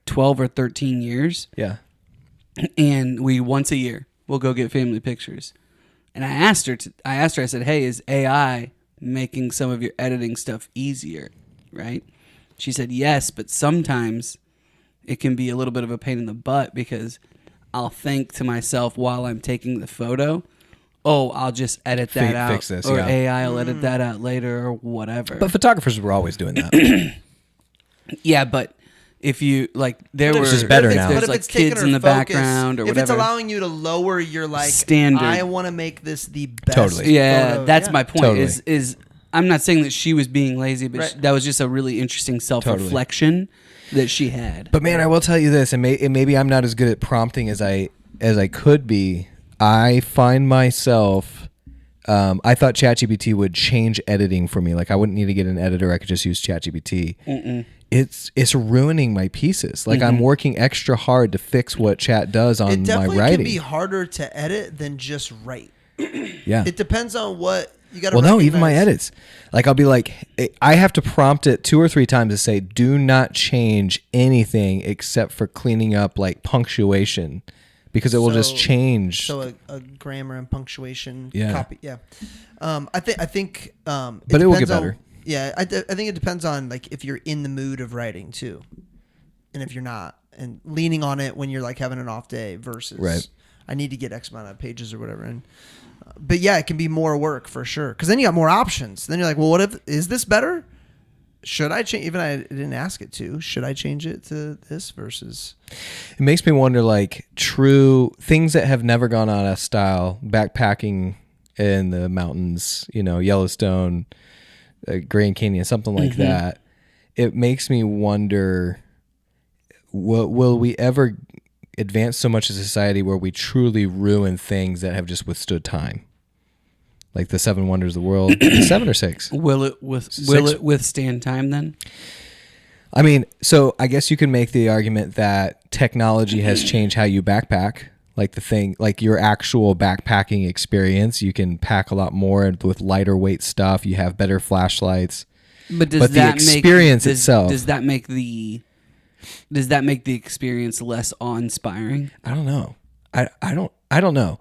12 or 13 years. Yeah. And we once a year we'll go get family pictures. And I asked her, I said, hey, is AI making some of your editing stuff easier, right? She said, yes, but sometimes it can be a little bit of a pain in the butt because I'll think to myself while I'm taking the photo, oh, I'll just edit that out. Fix this, or yeah. AI will edit that out later or whatever. But photographers were always doing that. Yeah, but if you, like, It's just better now. There's, like, kids in the background or whatever. If it's allowing you to lower your, like, standard. I want to make this the best. Totally. Yeah, photo. that's my point. Totally. Is I'm not saying that she was being lazy, but Right. that was just a really interesting self-reflection that she had. But man, I will tell you this, and maybe I'm not as good at prompting as I could be. I find myself. I thought ChatGPT would change editing for me. Like I wouldn't need to get an editor. I could just use ChatGPT. It's ruining my pieces. Like I'm working extra hard to fix what Chat does on my writing. It definitely can be harder to edit than just write. Yeah. It depends on what you got to. Well, no, even my edits. Like I'll be like, I have to prompt it 2 or 3 times to say, do not change anything except for cleaning up like punctuation, because it will just change. So a grammar and punctuation Yeah. copy. Yeah. I think. But it will get better. I think it depends on like if you're in the mood of writing too, and if you're not, and leaning on it when you're like having an off day versus I need to get X amount of pages or whatever. And but yeah, it can be more work for sure because then you got more options. Then you're like, well, what if is this better? Should I change? Even I didn't ask it to. Should I change it to this versus? It makes me wonder, like true things that have never gone out of style, backpacking in the mountains, Yellowstone, Grand Canyon, something like that. It makes me wonder, will we ever advance so much as a society where we truly ruin things that have just withstood time? Like the 7 wonders of the world. 7 or 6? Will it withstand time then? I mean, so I guess you can make the argument that technology has changed how you backpack. Like your actual backpacking experience, you can pack a lot more with lighter weight stuff. You have better flashlights. But the experience itself, does that make the experience less awe-inspiring? I don't know. I don't know.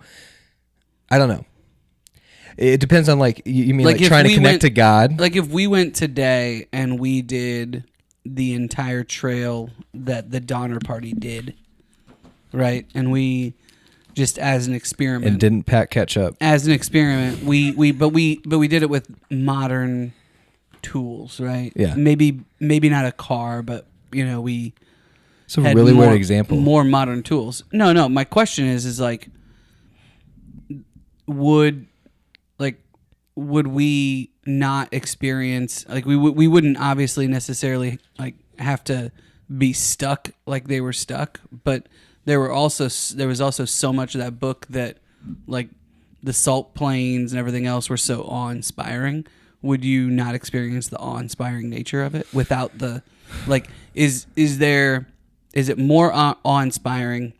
It depends on you mean like trying to connect to God. Like if we went today and we did the entire trail that the Donner Party did, right? And we just as an experiment and didn't pack ketchup. As an experiment, we did it with modern tools, right? Yeah. Maybe not a car, but we. It's a really weird example. More modern tools. No. My question is like, would we not experience like we wouldn't obviously necessarily like have to be stuck like they were stuck, but there was also so much of that book that like the salt plains and everything else were so awe-inspiring. Would you not experience the awe-inspiring nature of it without the like is it more awe-inspiring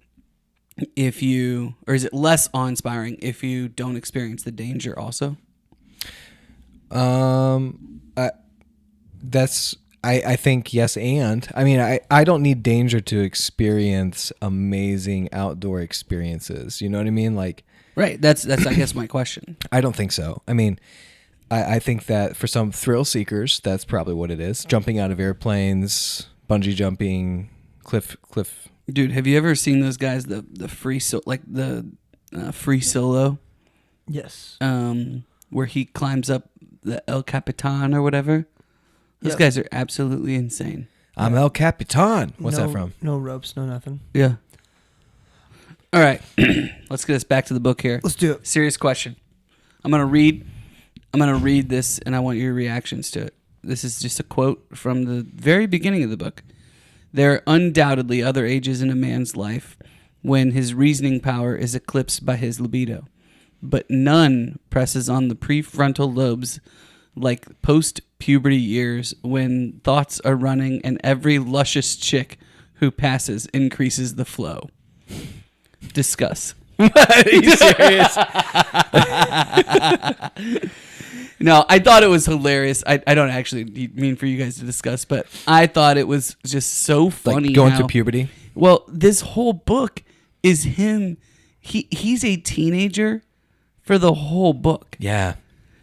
if you, or is it less awe-inspiring if you don't experience the danger also? I think yes, and I mean I don't need danger to experience amazing outdoor experiences. You know what I mean? Like right. That's I guess my question. I don't think so. I mean, I think that for some thrill seekers, that's probably what it is. Jumping out of airplanes, bungee jumping, cliff. Dude, have you ever seen those guys the free free solo? Yes. Where he climbs up the El Capitan or whatever. Those guys are absolutely insane. I'm El Capitan. What's that from? No ropes, no nothing. Yeah. All right. Let's get us back to the book here. Let's do it. Serious question. I'm gonna read this, and I want your reactions to it. This is just a quote from the very beginning of the book. There are undoubtedly other ages in a man's life when his reasoning power is eclipsed by his libido, but none presses on the prefrontal lobes like post-puberty years when thoughts are running and every luscious chick who passes increases the flow. Discuss. Are you serious? No, I thought it was hilarious. I don't actually mean for you guys to discuss, but I thought it was just so funny. Like going through puberty? Well, this whole book is him. He's a teenager for the whole book. Yeah.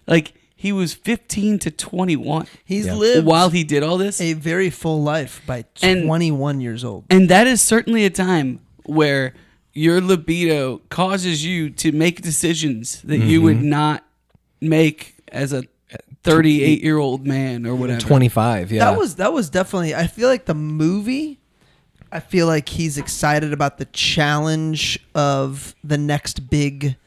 Like, he was 15 to 21. He's lived while he did all this a very full life by 21 years old. And that is certainly a time where your libido causes you to make decisions that you would not make as a 38-year-old man or whatever. 25, yeah. That was definitely, I feel like the movie, I feel like he's excited about the challenge of the next big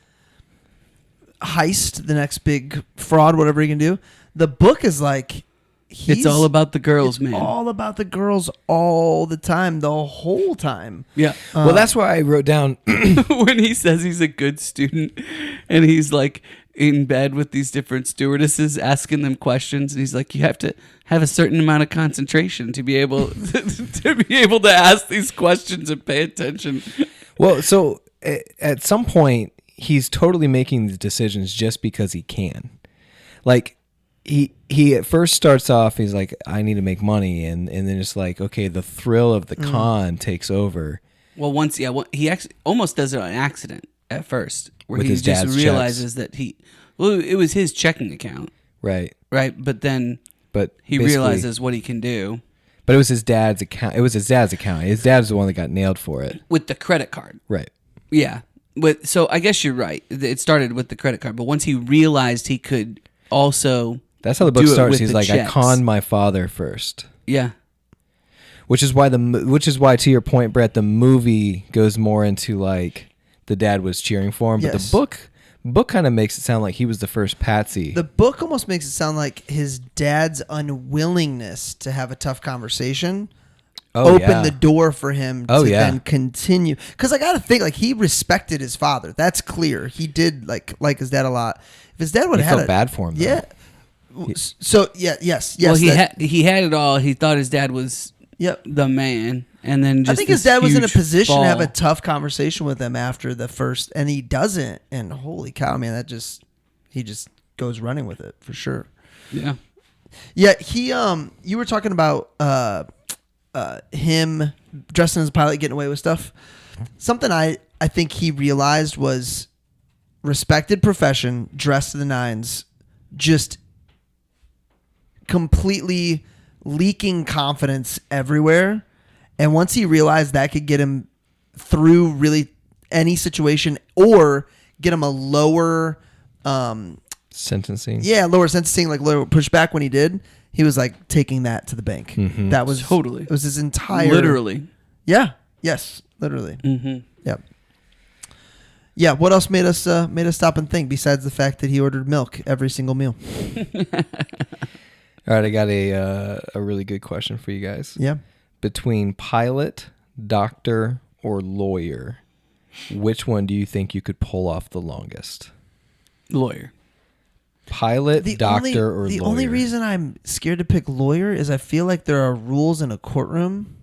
heist, the next big fraud, whatever he can do. The book is like, it's all about the girls, man. All about the girls all the time, the whole time. Yeah. Well, that's why I wrote down when he says he's a good student and he's like in bed with these different stewardesses asking them questions, and he's like, you have to have a certain amount of concentration to be able to ask these questions and pay attention. Well, so at some point he's totally making the decisions just because he can. Like, he at first starts off, he's like, I need to make money, and then it's like, okay, the thrill of the con takes over. Well, he actually almost does it on accident at first, where With he his just dad's realizes that it was his checking account, right, but then he realizes what he can do. But it was his dad's account. His dad's the one that got nailed for it with the credit card. Right. Yeah. But so I guess you're right. It started with the credit card, but once he realized he could also. That's how the book starts. He's like, checks. I conned my father first. Yeah. Which is why to your point, Brett, the movie goes more into like the dad was cheering for him, but the book kind of makes it sound like he was the first patsy. The book almost makes it sound like his dad's unwillingness to have a tough conversation opened the door for him to then continue. Because I got to think, like, he respected his father. That's clear. He did like his dad a lot. If his dad would have felt bad for him, though. Yeah. So yes. Well, he had it all. He thought his dad was the man, and then just I think his dad was in a position to have a tough conversation with him after the first, and he doesn't. And holy cow, man, he just goes running with it for sure. Yeah. He you were talking about him dressing as a pilot, getting away with stuff. Something I think he realized was respected profession, dressed to the nines, just completely leaking confidence everywhere. And once he realized that could get him through really any situation or get him a lower sentencing. Yeah, lower sentencing, like lower pushback when he did. He was like taking that to the bank. Mm-hmm. That was totally. It was his entire. Literally. Yeah. Yes. Literally. Mm-hmm. Yep. Yeah. What else made us stop and think besides the fact that he ordered milk every single meal? All right, I got a really good question for you guys. Yeah. Between pilot, doctor, or lawyer, which one do you think you could pull off the longest? Lawyer. Pilot, doctor, or lawyer? The only reason I'm scared to pick lawyer is I feel like there are rules in a courtroom.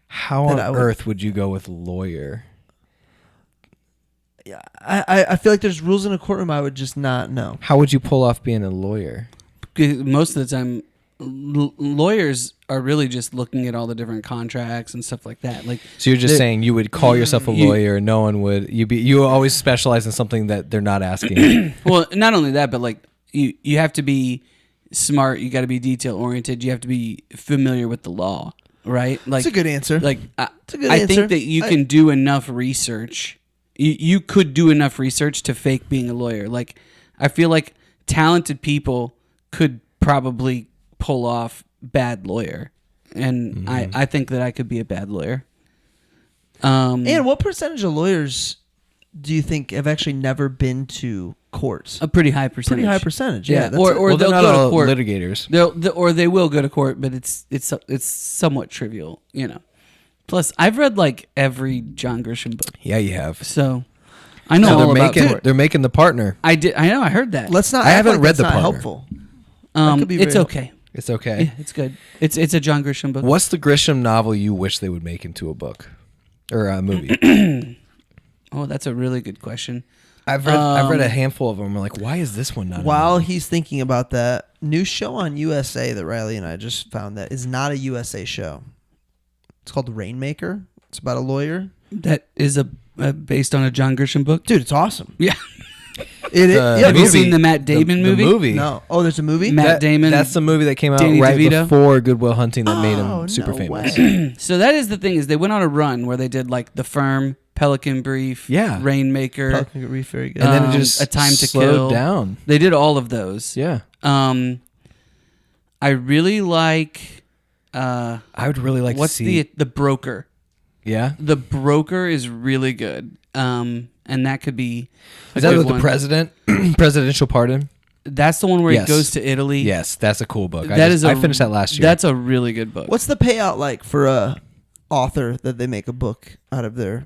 How on earth would you go with lawyer? Yeah, I feel like there's rules in a courtroom I would just not know. How would you pull off being a lawyer? Most of the time, lawyers are really just looking at all the different contracts and stuff like that. Like, so you're just saying you would call yourself a lawyer, no one would. You always specialize in something that they're not asking. Well, not only that, but like you have to be smart. You got to be detail oriented. You have to be familiar with the law, right? Like, that's a good answer. Like, that's a good answer. I think that you can do enough research. You could do enough research to fake being a lawyer. Like, I feel like talented people could probably pull off bad lawyer, and I think that I could be a bad lawyer. And what percentage of lawyers do you think have actually never been to courts. A pretty high percentage. Pretty high percentage. Yeah. Or they'll go to court. Litigators. Or they will go to court, but it's somewhat trivial, you know. Plus, I've read like every John Grisham book. Yeah, you have. So I know all about court. They're making The Partner. I know. I heard that. Let's not. I haven't read that's The not Partner. helpful. It's okay. It's okay. Yeah, it's good. It's a John Grisham book. What's the Grisham novel you wish they would make into a book or a movie? Oh, that's a really good question. I've read a handful of them. I'm like, why is this one not? While he's thinking about that, new show on USA that Riley and I just found that is not a USA show. It's called Rainmaker. It's about a lawyer. That is based on a John Grisham book. Dude, it's awesome. Yeah. Have you seen the Matt Damon movie? The movie. No. Oh, there's a movie? Matt Damon. That's the movie that came out Danny right DeVito. before Good Will Hunting that made him super no famous. way. So that is the thing, is they went on a run where they did like The Firm, Pelican Brief, Rainmaker, Pelican Brief, very good. And then it just A Time to slowed Kill. down. They did all of those. Yeah. I really like. I would really like to see. What's the Broker? Yeah. The Broker is really good. And that could be. Is that with the president? Presidential pardon? That's the one where he goes to Italy. Yes, that's a cool book. I finished that last year. That's a really good book. What's the payout like for a author that they make a book out of their,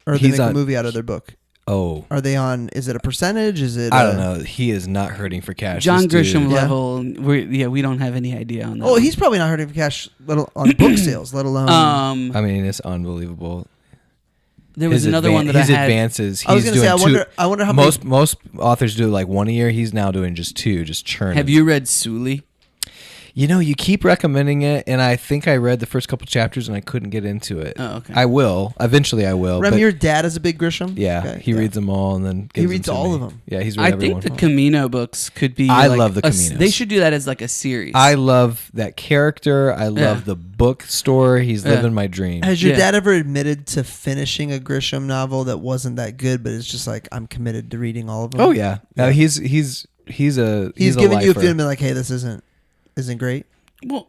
or they make a movie out of their book? Oh. Are they on, is it a percentage? Is it? I don't know. He is not hurting for cash. John This Grisham dude- level, we don't have any idea on that. Oh, he's probably not hurting for cash on book sales, let alone. I mean, it's unbelievable. There was another one that his I had. advances. He's I was going to say, doing I wonder how most authors do like one a year. He's now doing just two, just churning. Have you read Sully? You know, you keep recommending it, and I think I read the first couple chapters, and I couldn't get into it. Oh, okay. I will. Eventually, I will. Rem, but your dad is a big Grisham? yeah, Okay, he reads them all, and then gives reads them to all me. of them. Yeah, he's read I everyone. think the Camino books could be. I like love the Caminos. They should do that as like a series. I love that character. I love the book story. He's living my dream. Has your dad ever admitted to finishing a Grisham novel that wasn't that good, but it's just like, I'm committed to reading all of them? Oh yeah. No, he's He's a giving you a lifer. feeling like, hey, this isn't great. Well,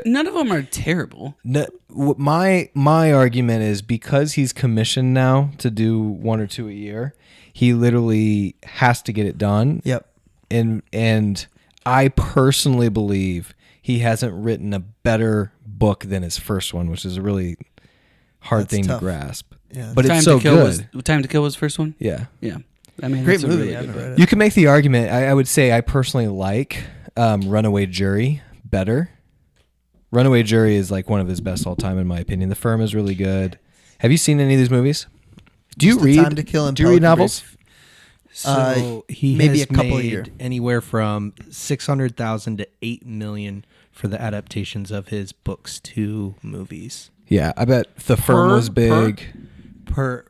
none of them are terrible. No, my argument is because he's commissioned now to do one or two a year, he literally has to get it done. Yep. And I personally believe he hasn't written a better book than his first one, which is a really hard thing to grasp. Yeah. But it's so good. Time to Kill was the first one? Yeah. Yeah. I mean, Great it's a movie. really I good haven't book. read it. You can make the argument. I would say I personally like Runaway Jury better. Runaway Jury is like one of his best all time in my opinion. The Firm is really good. Have you seen any of these movies? Do you read? Time to Kill and do you read Pelican novels? Brief. So he maybe has a couple a year. made anywhere from 600,000 to 8 million for the adaptations of his books to movies Yeah, I bet The Firm was big. per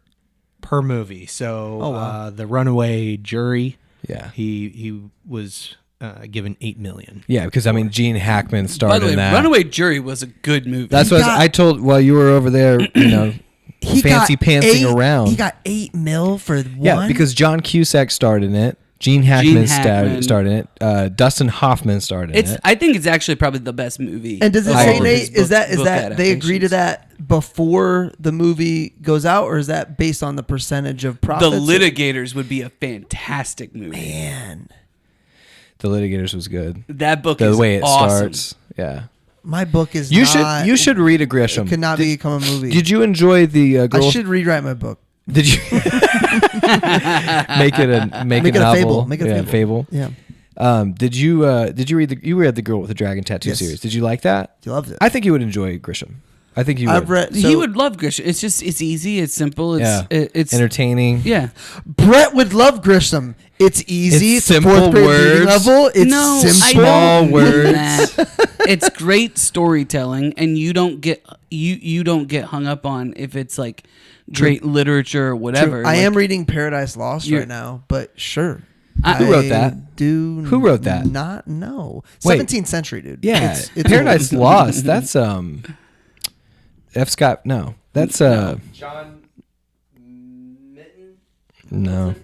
movie. So Oh, wow. the Runaway Jury, Yeah. he was given 8 million. Yeah, because I mean Gene Hackman starred By the way, in that. Runaway Jury was a good movie. That's what I told while you were over there, He fancy got pantsing around. He got $8 million for one. Yeah, because John Cusack starred in it. Gene Hackman Hackman. starred in it. Dustin Hoffman starred in it. I think it's actually probably the best movie. And does it I say, agree. Nate, is that they agree to adaptations. that before the movie goes out, or is that based on the percentage of The profits? Litigators would be a fantastic movie. Man, The Litigators was good. That book The is way it awesome. starts. Yeah. my book is You not. should you should read a Grisham. It could not become a movie. Did you enjoy the I girl? should rewrite my book. Did you make it a novel? fable. Make it a fable. Yeah, Did you read the Girl with the Dragon Tattoo Yes. series? Did you like that? you loved it. I think you would enjoy Grisham. I think you would. I've read. he would love Grisham. It's easy. It's simple. It's entertaining. Yeah. Brett would love Grisham. It's easy. It's It's simple fourth grade reading words. level. It's No, simple. I Small don't words. mean that. It's great storytelling, and you don't get hung up on if it's like great literature or whatever. True. I Like, am reading Paradise Lost You're- right now, but sure. Who wrote that? Who wrote that? Not know. Wait. 17th century, dude. Yeah, It's Paradise Lost. That's F. Scott. No, that's John Mitten? no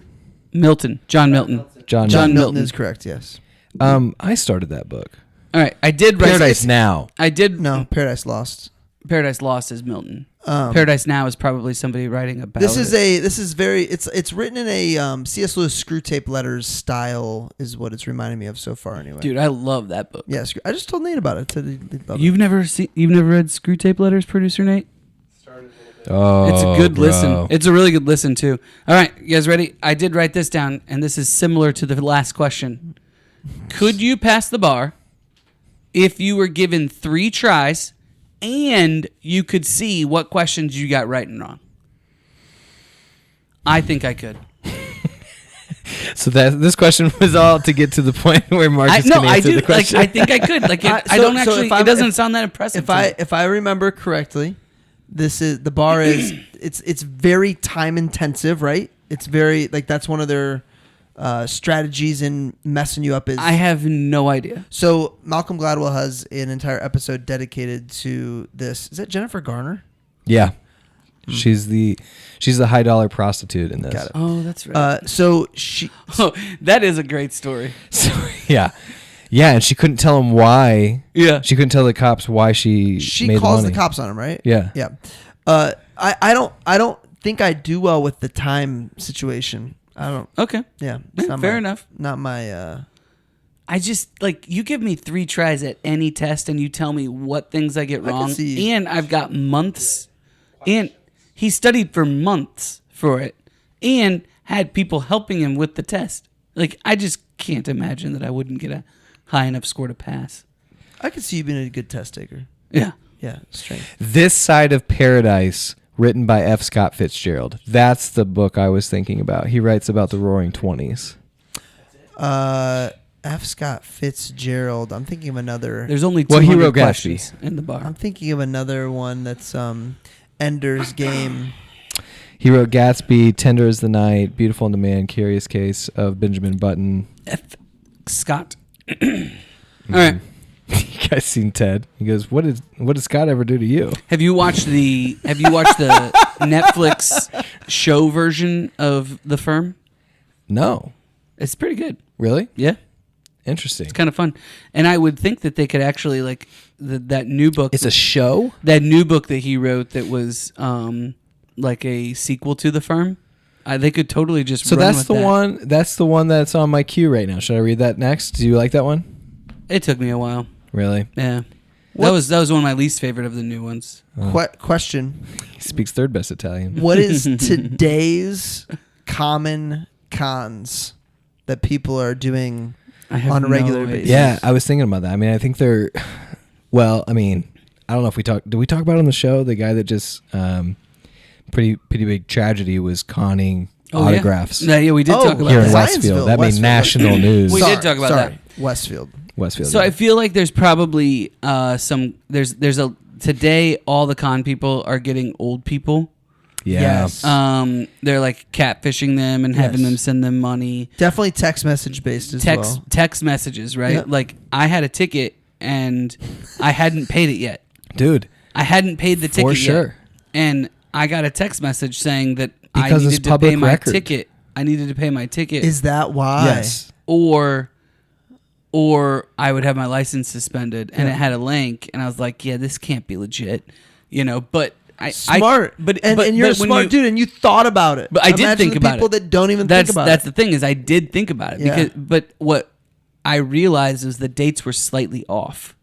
Milton. John Milton. John. John Milton Milton. is correct. Yes. I started that book. All right. I did write Paradise Now. I did No, Paradise Lost. Paradise Lost is Milton. Paradise Now is probably somebody writing about This is very it's written in a C.S. Lewis screw tape letters style is what it's reminding me of so far anyway. Dude, I love that book. Yeah, I just told Nate about it. You've never read Screw Tape Letters, producer Nate? Oh, It's a good bro. listen. It's a really good listen too. All right, you guys ready? I did write this down, and this is similar to the last question. Could you pass the bar if you were given 3 tries and you could see what questions you got right and wrong? I think I could. So this question was all to get to the point where Marcus can answer the question. I think I could. Like, it doesn't sound that impressive. If I remember correctly, the bar is it's very time intensive, right? It's very like that's one of their strategies in messing you up. Is I have no idea. So Malcolm Gladwell has an entire episode dedicated to this. Is that Jennifer Garner? Yeah. She's the high dollar prostitute in this. Got it. Oh, that's right. So she. Oh, that is a great story. So yeah, and she couldn't tell him why. Yeah, she couldn't tell the cops why she made calls money. the cops on him, right? Yeah, yeah. I don't think I do well with the time situation. I don't. Okay. Yeah. Fair enough. Not my. I just like you give me 3 tries at any test and you tell me what things I get wrong, and I've got months, and he studied for months for it, and had people helping him with the test. Like I just can't imagine that I wouldn't get a high enough score to pass. I could see you being a good test taker. Yeah. Yeah. Strange. This Side of Paradise, written by F. Scott Fitzgerald. That's the book I was thinking about. He writes about the Roaring '20s. F. Scott Fitzgerald. I'm thinking of another. There's only 200 Well, he wrote questions Gatsby. in the bar. I'm thinking of another one that's Ender's Game. He wrote Gatsby, Tender as the Night, Beautiful and the Man, Curious Case of Benjamin Button. F. Scott. All right. You guys seen Ted? He goes, "What did Scott ever do to you?" Have you watched the Netflix show version of The Firm? No. It's pretty good. Really? Yeah. Interesting. It's kind of fun. And I would think that they could actually like that new book. It's a show? That new book that he wrote that was like a sequel to The Firm. They could totally just So run that's with the that. one. That's the one that's on my queue right now. Should I read that next? Do you like that one? It took me a while. Really? Yeah. That was one of my least favorite of the new ones. Question. He speaks third best Italian. What is today's common cons that people are doing on a regular basis? Yeah, I was thinking about that. I mean, I think they're. Well, I mean, I don't know if we talked. Did we talk about it on the show the guy that just pretty big tragedy was conning autographs? Yeah, we did talk about here that. in Westfield. That made national news. We did talk about that. Westfield. So I feel like there's probably there's a today all the con people are getting old people. Yeah. Yes. They're like catfishing them and having them send them money. Definitely text message based as well. Text messages, right? Yep. Like I had a ticket and I hadn't paid it yet. Dude. I hadn't paid the ticket For sure. yet. And I got a text message saying that Because I it's needed to public pay my record. ticket. I needed to pay my ticket. Is that why? Yes. Or I would have my license suspended, and it had a link, and I was like, "Yeah, this can't be legit," But smart. But you're a smart dude, and you thought about it. But I did think about it. People that don't even think about That's it. the thing is, I did think about it Yeah. but what I realized is the dates were slightly off,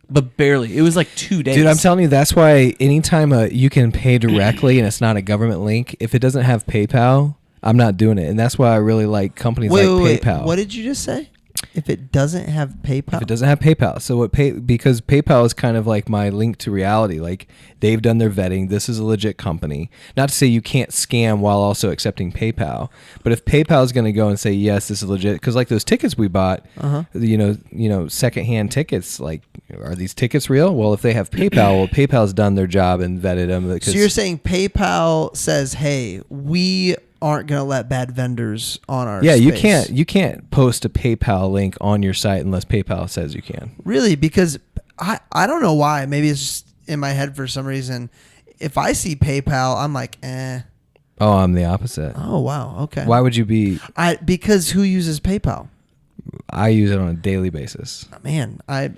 but barely. It was like 2 days. Dude, I'm telling you, that's why anytime you can pay directly and it's not a government link, if it doesn't have PayPal, I'm not doing it. And that's why I really like companies like PayPal. What did you just say? If it doesn't have PayPal? If it doesn't have PayPal. So because PayPal is kind of like my link to reality. Like they've done their vetting. This is a legit company. Not to say you can't scam while also accepting PayPal. But if PayPal is going to go and say, yes, this is legit. Because like those tickets we bought, secondhand tickets, like, are these tickets real? Well, if they have PayPal, well, PayPal's done their job and vetted them. So you're saying PayPal says, hey, we aren't going to let bad vendors on our space. You can't post a PayPal link on your site unless PayPal says you can. Really? Because I don't know why. Maybe it's just in my head for some reason. If I see PayPal, I'm like, eh. Oh, I'm the opposite. Oh, wow. Okay. Why would you be? Because who uses PayPal? I use it on a daily basis. Man, I've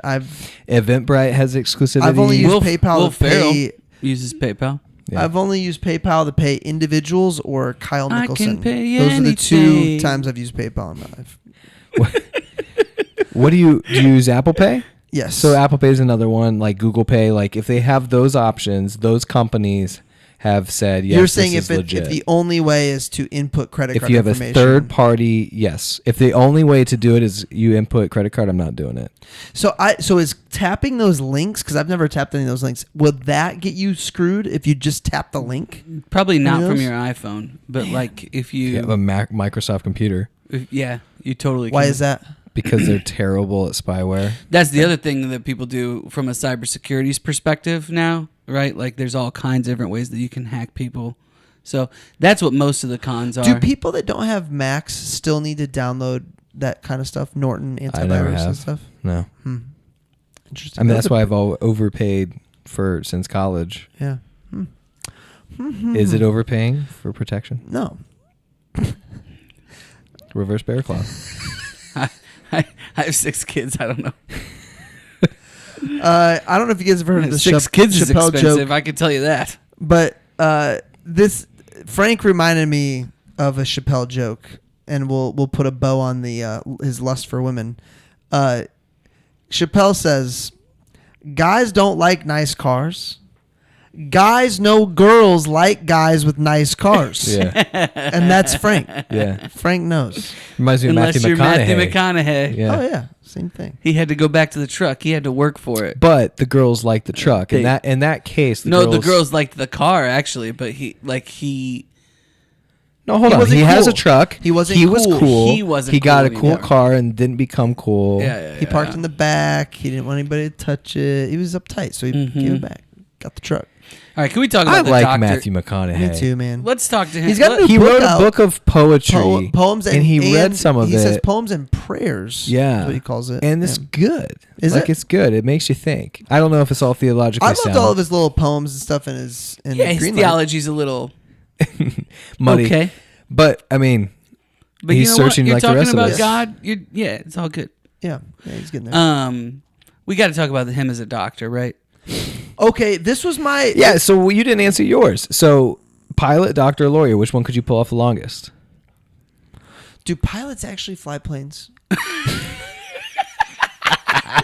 Eventbrite has exclusivity. I've only used PayPal Will to pay. Ferrell uses PayPal. Yeah. I've only used PayPal to pay individuals or Kyle I Nicholson. can pay Those are the two anything. times I've used PayPal in my life. What do you use? Apple Pay? Yes. So Apple Pay is another one, like Google Pay. Like if they have those options, those companies have said yes. You're saying this is legit. if the only way is to input credit If card you have a information. third party, yes. If the only way to do it is you input credit card, I'm not doing it. So is tapping those links, because I've never tapped any of those links, will that get you screwed if you just tap the link? Probably not Any of from those? your iPhone, but like if You you, have a Microsoft computer you totally. Why can. is that? because they're terrible at spyware. That's the other thing that people do from a cybersecurity's perspective now, right? Like there's all kinds of different ways that you can hack people. So that's what most of the cons are. Do people that don't have Macs still need to download that kind of stuff? Norton I never antivirus have. and stuff? No. Interesting. I mean, that's why I've overpaid since college. Yeah. Is it overpaying for protection? No. Reverse bear claw. I have 6 kids. I don't know. I don't know if you guys have heard of the 6 kids is Chappelle expensive. joke, I can tell you that. but this Frank reminded me of a Chappelle joke, and we'll put a bow on the his lust for women. Chappelle says, "Guys don't like nice cars. Guys know girls like guys with nice cars." Yeah. And that's Frank. Yeah. Frank knows. Reminds me of Unless Matthew you're McConaughey. Matthew McConaughey. Yeah. Oh yeah, same thing. He had to go back to the truck. He had to work for it. But the girls like the truck. In that case, The girls liked the car actually, but he No, hold He on. wasn't He has a cool. truck. He wasn't He was cool. cool. He wasn't He got cool a cool anymore. car and didn't become cool. He parked in the back. He didn't want anybody to touch it. He was uptight, so he gave it back. Got the truck. All right, can we talk I about the like doctor? Matthew McConaughey. Me too, man. Let's talk to him. He's got a new He book wrote a out. book of poetry, Poems, and he read some of he it. He says poems and prayers. Yeah, That's what he calls it. and it's good. Is like it? it's good. It makes you think. I don't know if it's all theologically I loved sound. all of his little poems and stuff in his his Greenlight. theology's a little muddy. okay, But I mean, but he's you know searching what? You're like the talking rest of about us. God. It's all good. Yeah, he's getting there. We got to talk about him as a doctor, right? Okay, this was my Yeah. So you didn't answer yours. So pilot, doctor, lawyer. Which one could you pull off the longest? Do pilots actually fly planes?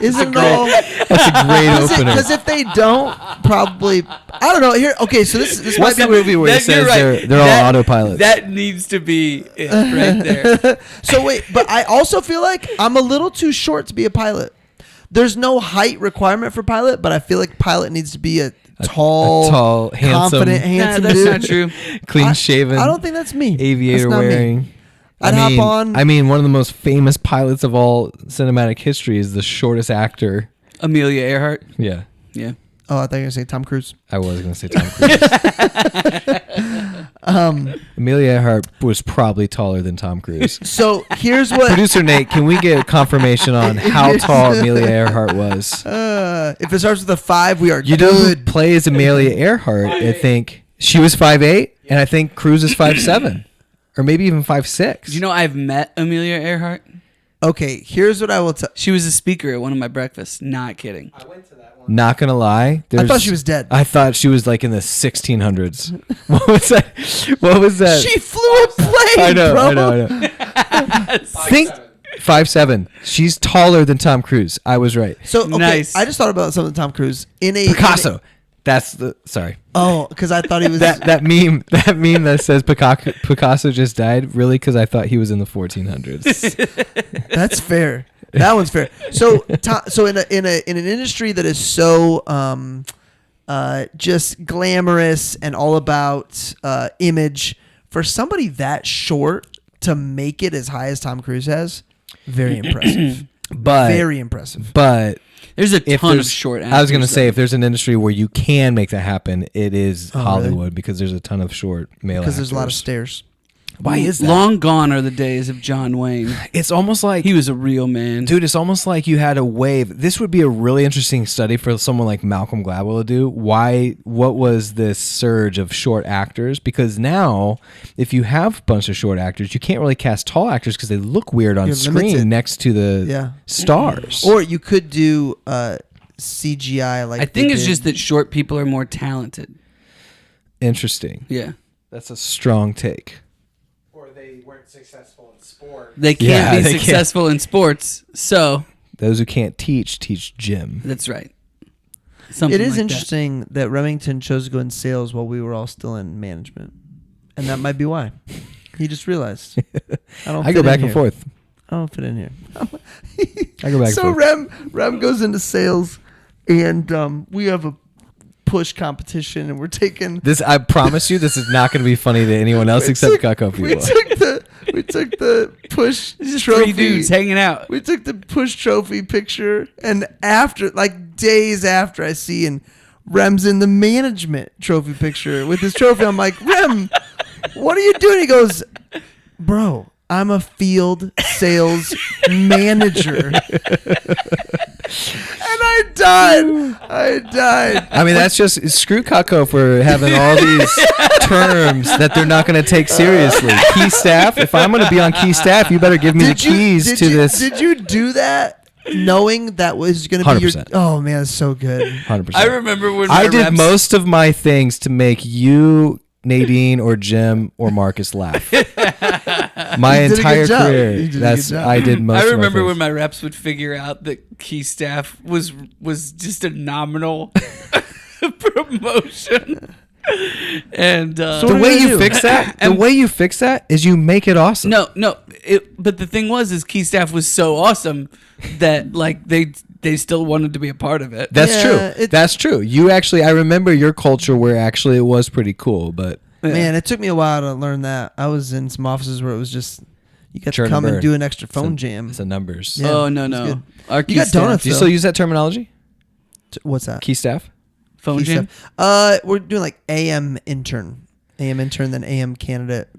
Isn't it all? That's a great opener. Because if they don't, probably I don't know. Here, okay, so this might What's be the movie where it says they're all autopilots? That needs to be it right there. So wait, but I also feel like I'm a little too short to be a pilot. There's no height requirement for pilot, but I feel like pilot needs to be a tall, handsome, confident, handsome that's dude. not true. clean shaven. I don't think that's me. Aviator That's not me. wearing. I'd hop on. I mean, one of the most famous pilots of all cinematic history is the shortest actor. Amelia Earhart. Yeah, Yeah. Oh, I thought you were gonna say Tom Cruise. I was going to say Tom Cruise. Amelia Earhart was probably taller than Tom Cruise. So here's what. Producer Nate, can we get confirmation on how tall Amelia Earhart was? If it starts with a 5, we are You know who good. plays Amelia Earhart? I think she was 5'8", and I think Cruise is 5'7", or maybe even 5'6". Do you know I've met Amelia Earhart? Okay, here's what I will tell. She was a speaker at one of my breakfasts. Not kidding. Not gonna lie, I thought she was dead. I thought she was like in the 1600s. What was that? What was that? She flew a plane, I know, bro. I know. Think 5'7". She's taller than Tom Cruise. I was right. So okay, Nice. I just thought about something. Tom Cruise in a Picasso. That's the sorry. Oh, because I thought he was That meme that says Picasso just died. Really? Because I thought he was in the 1400s. That's fair. That one's fair. So, so in an industry that is so just glamorous and all about image, for somebody that short to make it as high as Tom Cruise has, very impressive. But Very impressive. But There's a if ton of there's- short actors. I was gonna say if there's an industry where you can make that happen, it is Oh, Hollywood really? because there's a ton of short male. Because there's a lot of actors. stairs. Why is that? Long gone are the days of John Wayne. It's almost like He was a real man. dude, it's almost like you had a wave. This would be a really interesting study for someone like Malcolm Gladwell to do. What was this surge of short actors? Because now, if you have a bunch of short actors, you can't really cast tall actors because they look weird on You're screen limited. next to the stars. Or you could do CGI like I think it's just that short people are more talented. Interesting. Yeah. That's a strong take. Or they weren't successful in sport. They can't be successful in sports, so Those who can't teach gym. that's right. It is interesting that Remington chose to go in sales while we were all still in management, and that might be why. He just realized. I go back and forth. I don't fit in here. I go back So and forth. Rem goes into sales, and we have a push competition, and we're taking. This, I promise you, this is not going to be funny to anyone else except Cucko people. We took the push Just trophy. 3 dudes hanging out. We took the push trophy picture, and after, like days after, I see and Rem's in the management trophy picture with his trophy. I'm like, Rem, what are you doing? He goes, bro, I'm a field sales manager. And I died. I mean, that's just screw Cucko for having all these terms that they're not going to take seriously. Key staff. If I'm going to be on key staff, you better give me the keys to this. Did you do that knowing that was going to be your? 100%. Oh man, it's so good. 100%. I remember when I did most of my things to make you, Nadine, or Jim, or Marcus laugh. My You did a entire good job. career. You did a That's good job. I did most. I of remember my when things. my reps would figure out that key staff was just a nominal promotion. And So the what way do you do? fix that, the way you fix that is you make it awesome. no, but the thing was, key staff was so awesome that like they still wanted to be a part of it. That's Yeah, true. That's true. You actually, I remember your culture where actually it was pretty cool, but Man, it took me a while to learn that. I was in some offices where it was just you got Churn to come and and burn. do an extra phone it's jam. the numbers. Yeah, Oh no, it's no. good. Our You key got staff, donuts, Do you though. still use that terminology? What's that? Key staff? phone Key jam. stuff. We're doing like AM intern, then AM candidate.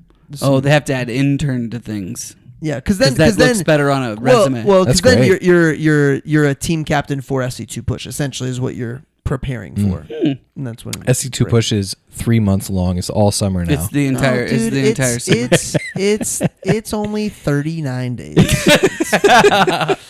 Oh, they have to add intern to things. Yeah, because That then looks better on a resume. Well, because That's then great. you're a team captain for SC2 push. Essentially, is what you're preparing for, and that's when SC2 push is 3 months long. It's all summer now. It's the entire. Oh, dude, entire. Summer. it's only 39 days.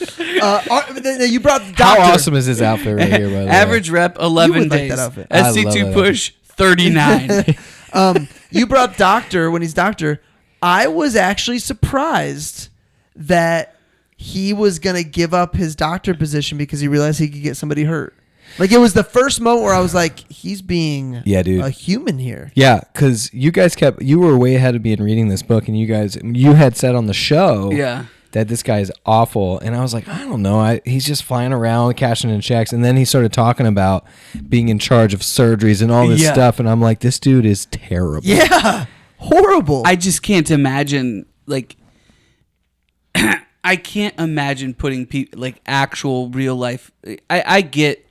You brought the doctor. How awesome is this outfit right here, by the way? Average rep 11 You would like days. that outfit. I love SC2 that push 39. You brought doctor when he's doctor. I was actually surprised that he was gonna give up his doctor position because he realized he could get somebody hurt. Like it was the first moment where I was like, he's being Yeah, dude. a human here. Yeah, because you were way ahead of me in reading this book, and you had said on the show Yeah. that this guy is awful, and I was like, I don't know, he's just flying around cashing in checks, and then he started talking about being in charge of surgeries and all this Yeah. stuff, and I'm like, this dude is terrible. Yeah, horrible. I just can't imagine like I can't imagine putting people like actual real life. I get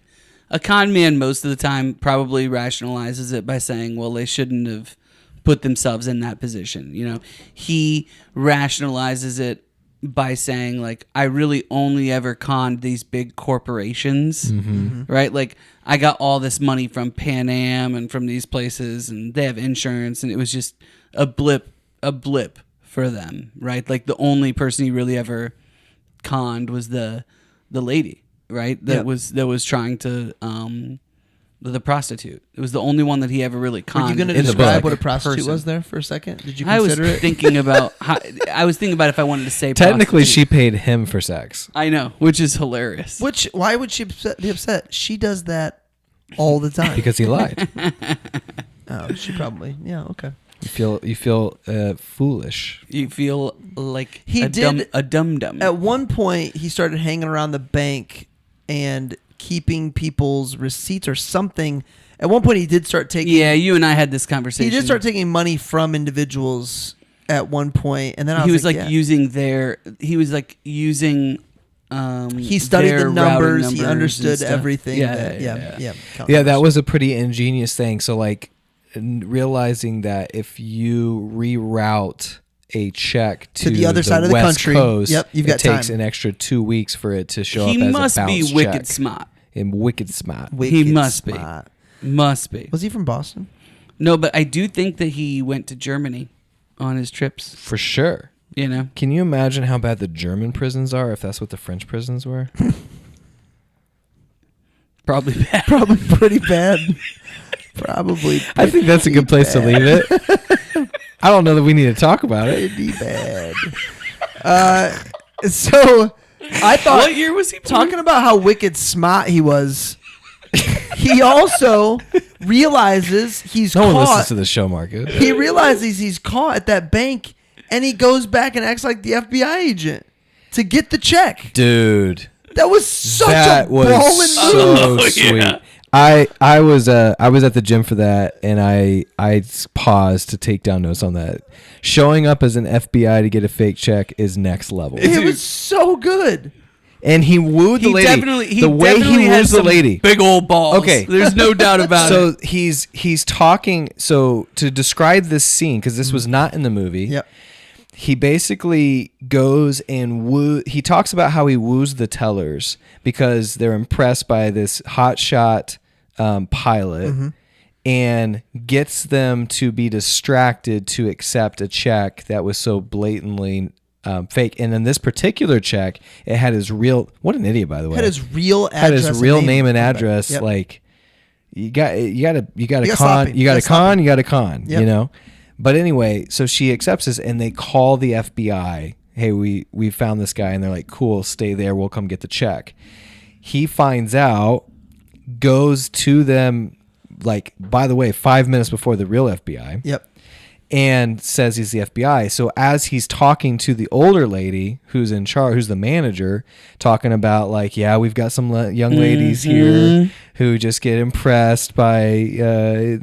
a con man most of the time probably rationalizes it by saying, well, they shouldn't have put themselves in that position. You know, he rationalizes it by saying like, I really only ever conned these big corporations, right? Like I got all this money from Pan Am and from these places, and they have insurance, and it was just a blip for them, right? Like the only person he really ever conned was the lady, right? That was trying to the prostitute. It was the only one that he ever really conned. Were you going to in the describe book. what a prostitute Person. was there for a second? Did you I was consider it? thinking about I was thinking about if I wanted to say Technically, prostitute. she paid him for sex. I know, which is hilarious. Why would she be upset? She does that all the time. Because he lied. Oh, she probably. Yeah, okay. You feel foolish. You feel like He a did- dum-dum. At one point, he started hanging around the bank and keeping people's receipts or something. At one point, he did start taking. Yeah, you and I had this conversation. He did start taking money from individuals at one point, and then I He was like like yeah. using their. He was like using. He studied their the routing numbers. He and understood stuff. everything. Yeah, Yeah, that was a pretty ingenious thing. So, like, realizing that if you reroute a check to the other side of the West country. Coast, Yep, you've got it takes time. an extra 2 weeks for it to show He up as must a be bounce wicked check. smart. And wicked smart. He must be. smart. Must be. Was he from Boston? No, but I do think that he went to Germany on his trips. For sure. You know? Can you imagine how bad the German prisons are if that's what the French prisons were? Probably bad. Probably pretty bad. Probably. I think that's a good place to leave it. I don't know that we need to talk about it. Pretty bad. So I thought What year was he born? talking about how wicked smart he was. He also realizes he's No caught. one listens to the show, Marcus. He realizes he's caught at that bank, and he goes back and acts like the FBI agent to get the check. Dude, That was such that a was ballin' move. so sweet. I was at the gym for that, and I paused to take down notes on that. Showing up as an FBI to get a fake check is next level. It was so good. And he wooed the lady. The way he woos the lady. Big old balls. Okay. There's no doubt about So it. he's talking. So to describe this scene, because this was not in the movie. Yep. He basically goes and he talks about how he woos the tellers because they're impressed by this hotshot pilot and gets them to be distracted to accept a check that was so blatantly fake. And in this particular check, it had his real, what an idiot, by the way. Had his real address. Had his real name and Okay. address. Yep. Like you got a gotta stop con, him. you got You a gotta con, stop you got a con, Yep. you know? But anyway, so she accepts this and they call the FBI. Hey, we found this guy, and they're like, cool, stay there, we'll come get the check. He finds out, goes to them, like, by the way, 5 minutes before the real FBI. Yep. And says he's the FBI. So as he's talking to the older lady who's in charge, who's the manager, talking about like, yeah, we've got some young ladies here who just get impressed by a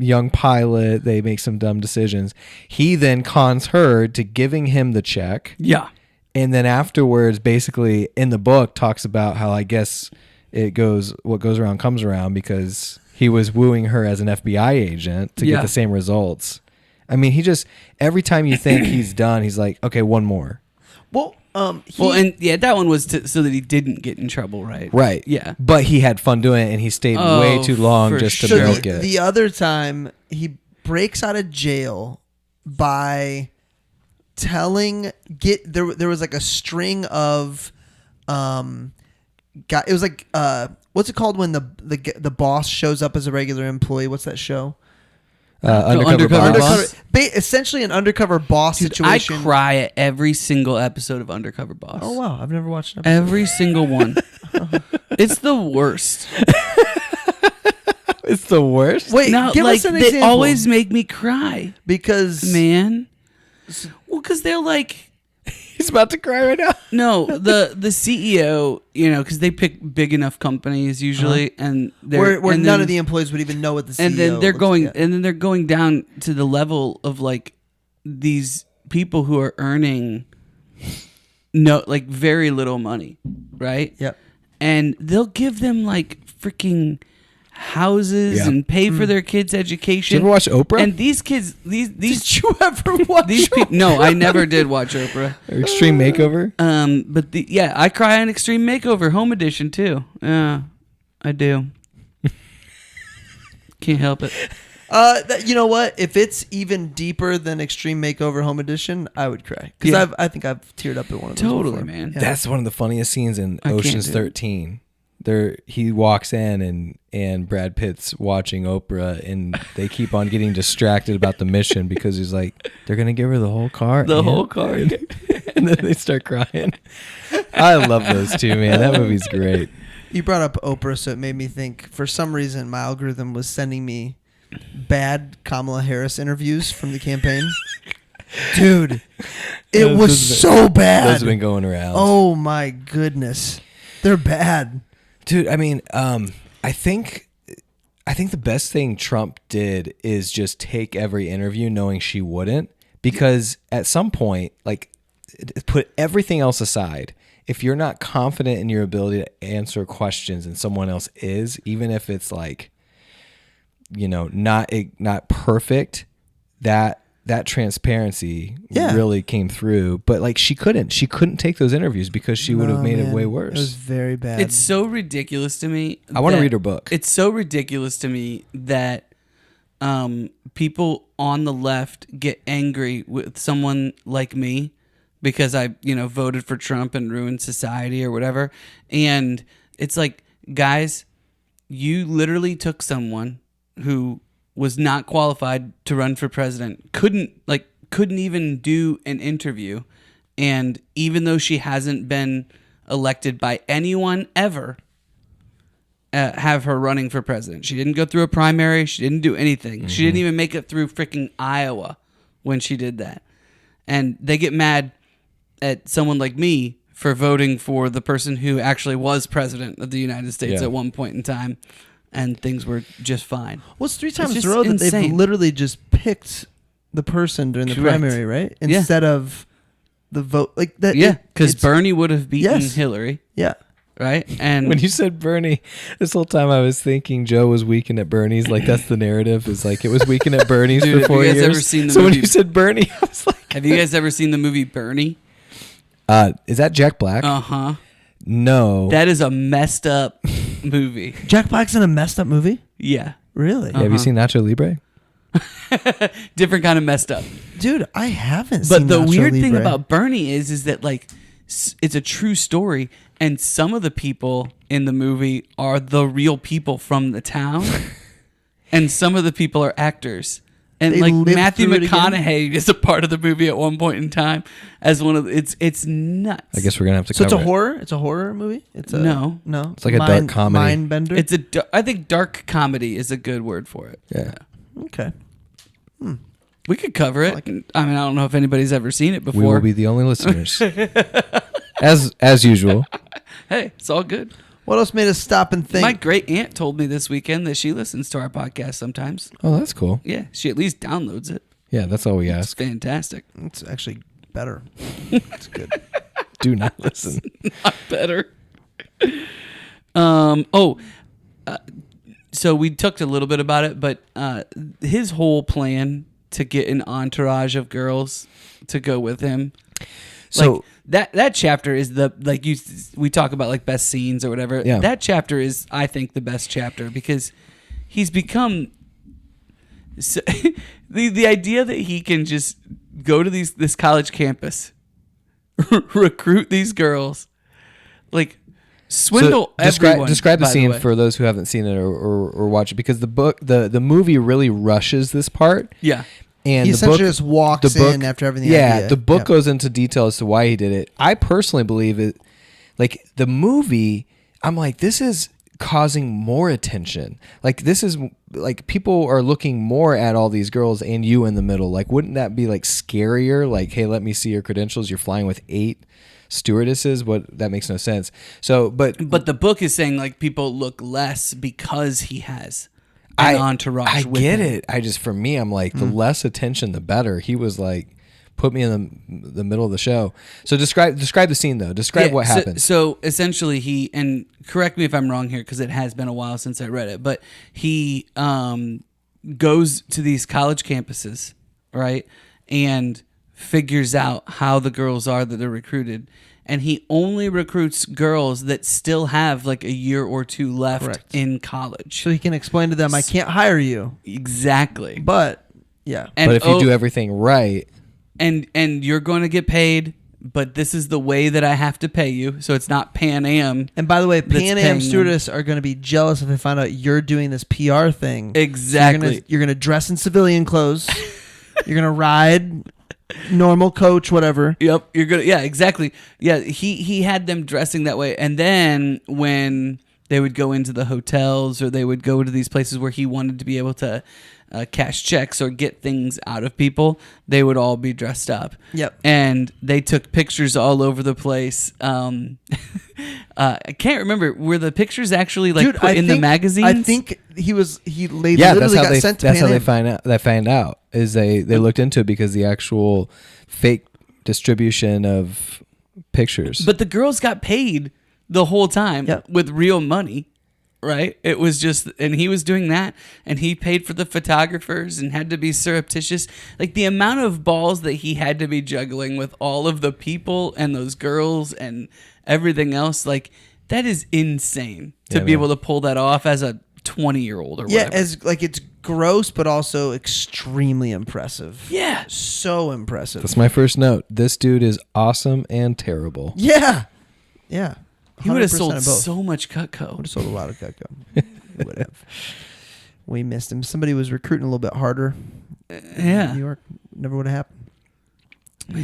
young pilot. They make some dumb decisions. He then cons her to giving him the check. Yeah. And then afterwards, basically in the book, talks about how I guess what goes around comes around, because he was wooing her as an FBI agent to get the same results. I mean, he just, every time you think he's done, he's like, okay, one more. Well, that one was so that he didn't get in trouble, right? Right. Yeah. But he had fun doing it, and he stayed way too long for just to sure. milk it. the other time he breaks out of jail by there was like a string of it was like what's it called when the boss shows up as a regular employee? What's that show? Undercover Boss. Essentially an undercover boss situation. I cry at every single episode of Undercover Boss. Oh wow, I've never watched an episode. Every single one. It's the worst. It's the worst. Wait, No, give like us an they example. always make me cry, because man. Well, because they're like, He's about to cry right now. no, the CEO, because they pick big enough companies usually, and where and none then- of the employees would even know what the CEO and then they're looks going like. and then they're going down to the level of like these people who are earning very little money, right? Yep. And they'll give them like freaking houses Yeah. and pay for their kids' education. Did you ever watch Oprah? And these kids, these Did you ever watch these people. No, I never did watch Oprah. Extreme Makeover? But I cry on Extreme Makeover Home Edition too. Yeah, I do. Can't help it. You know what? If it's even deeper than Extreme Makeover Home Edition, I would cry, because Yeah. I think I've teared up at one of those. Totally, before. man. Yeah. That's one of the funniest scenes in I can't Ocean's do it. 13. He walks in and Brad Pitt's watching Oprah, and they keep on getting distracted about the mission because he's like, they're gonna give her the whole car, The Aunt." whole card. And then they start crying. I love those two, man. That movie's great. You brought up Oprah, so it made me think. For some reason, my algorithm was sending me bad Kamala Harris interviews from the campaign. Dude, it Those was have so bad. Those have been going around. Oh my goodness, they're bad. Dude, I mean, I think the best thing Trump did is just take every interview knowing she wouldn't, because at some point, like, put everything else aside. If you're not confident in your ability to answer questions and someone else is, even if it's like, not perfect, that that transparency Yeah. really came through. But like she couldn't take those interviews because she would have made it way worse. It was very bad. It's so ridiculous to me. I want to read her book. It's so ridiculous to me that people on the left get angry with someone like me because I, voted for Trump and ruined society or whatever. And it's like, guys, you literally took someone who was not qualified to run for president, couldn't even do an interview, and even though she hasn't been elected by anyone ever, have her running for president. She didn't go through a primary. She didn't do anything. She didn't even make it through freaking Iowa when she did that. And they get mad at someone like me for voting for the person who actually was president of the United States at one point in time, and things were just fine. Well, it's 3 times in a row that they've literally just picked the person during the primary, right? Instead of the vote. Like that. Yeah, because Bernie would have beaten Hillary. Yeah. Right? And when you said Bernie, this whole time I was thinking Joe was weekend at Bernie's. Like, that's the narrative. Is like, it was weekend at Bernie's for 4 years. Ever seen the so movie, when you said Bernie, I was like... Have you guys ever seen the movie Bernie? Is that Jack Black? Uh-huh. No. That is a messed up movie. Jack Black's in a messed up movie? Yeah. Really? Have you seen Nacho Libre? Different kind of messed up. Dude, I haven't seen But the Nacho weird Libre. thing about Bernie is that, like, it's a true story, and some of the people in the movie are the real people from the town, and some of the people are actors. And They like lived Matthew through it again? McConaughey is a part of the movie at one point in time as one of the, it's nuts. I guess we're going to have to So cover it's a horror? It's a horror movie? It's a No. No. It's like a dark comedy. Mind bender? It's I think dark comedy is a good word for it. Yeah. Okay. We could cover it. I mean, I don't know if anybody's ever seen it before. We will be the only listeners. as usual. Hey, it's all good. What else made us stop and think? My great aunt told me this weekend that she listens to our podcast sometimes. Oh, that's cool. Yeah, she at least downloads it. Yeah, that's all we It's ask. fantastic. It's actually better. It's good. Do not listen. Not better. So we talked a little bit about it, but his whole plan to get an entourage of girls to go with him. So that chapter is we talk about like best scenes or whatever. Yeah. That chapter is, I think, the best chapter because he's become so, the idea that he can just go to this college campus, recruit these girls, like swindle everyone. Describe the by scene way. for those who haven't seen it or watch it, because the movie really rushes this part. Yeah. And He the essentially book, just walks in after everything. Yeah, the book goes into detail as to why he did it. I personally believe it. Like the movie, I'm like, this is causing more attention. Like this is like people are looking more at all these girls and you in the middle. Like, wouldn't that be like scarier? Like, hey, let me see your credentials. You're flying with 8 stewardesses. That makes no sense. So, but the book is saying like people look less because he has an entourage. I with get him. it. I just, for me, I'm like, the less attention, the better. He was like, put me in the middle of the show. So describe the scene though. Describe what happened. So essentially, he, and correct me if I'm wrong here because it has been a while since I read it, but he goes to these college campuses, right, and figures out how the girls are that are recruited. And he only recruits girls that still have like a year or 2 left in college. So he can explain to them, I can't hire you. Exactly. But, yeah. And, but if you do everything right. And you're going to get paid, but this is the way that I have to pay you. So it's not Pan Am. And by the way, Pan Am paying stewardess are going to be jealous if they find out you're doing this PR thing. Exactly. So you're going to dress in civilian clothes. You're going to ride normal coach, whatever. Yep, you're good. Yeah, exactly. Yeah, he had them dressing that way, and then when they would go into the hotels or they would go to these places where he wanted to be able to cash checks or get things out of people, they would all be dressed up. Yep. And they took pictures all over the place. I can't remember. Were the pictures actually like put in the magazines? I think he literally That's how got they. sent to That's Pan how Am. they find out. Is they looked into it because the actual fake distribution of pictures. But the girls got paid the whole time Yep. with real money. right? It was just, and he was doing that, and he paid for the photographers and had to be surreptitious. Like the amount of balls that he had to be juggling with all of the people and those girls and everything else, like that is insane to be able to pull that off as a 20-year-old or whatever. As like it's gross, but also extremely impressive. Yeah. So impressive. That's my first note. This dude is awesome and terrible. Yeah. Yeah. He would have 100% sold of both. so much Cutco. Would have sold a lot of Cutco. He would have. We missed him. Somebody was recruiting a little bit harder. Yeah. New York. Never would have happened.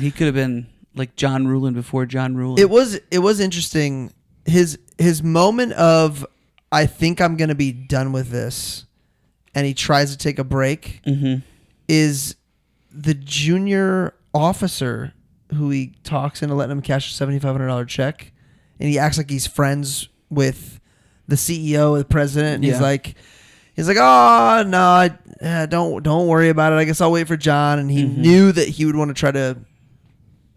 He could have been like John Rulin before John Rulin. It was interesting. His moment of, I think I'm going to be done with this, and he tries to take a break, is the junior officer who he talks into letting him cash a $7,500 check, and he acts like he's friends with the CEO, the president, and he's like, oh no, don't worry about it. I guess I'll wait for John. And he knew that he would want to try to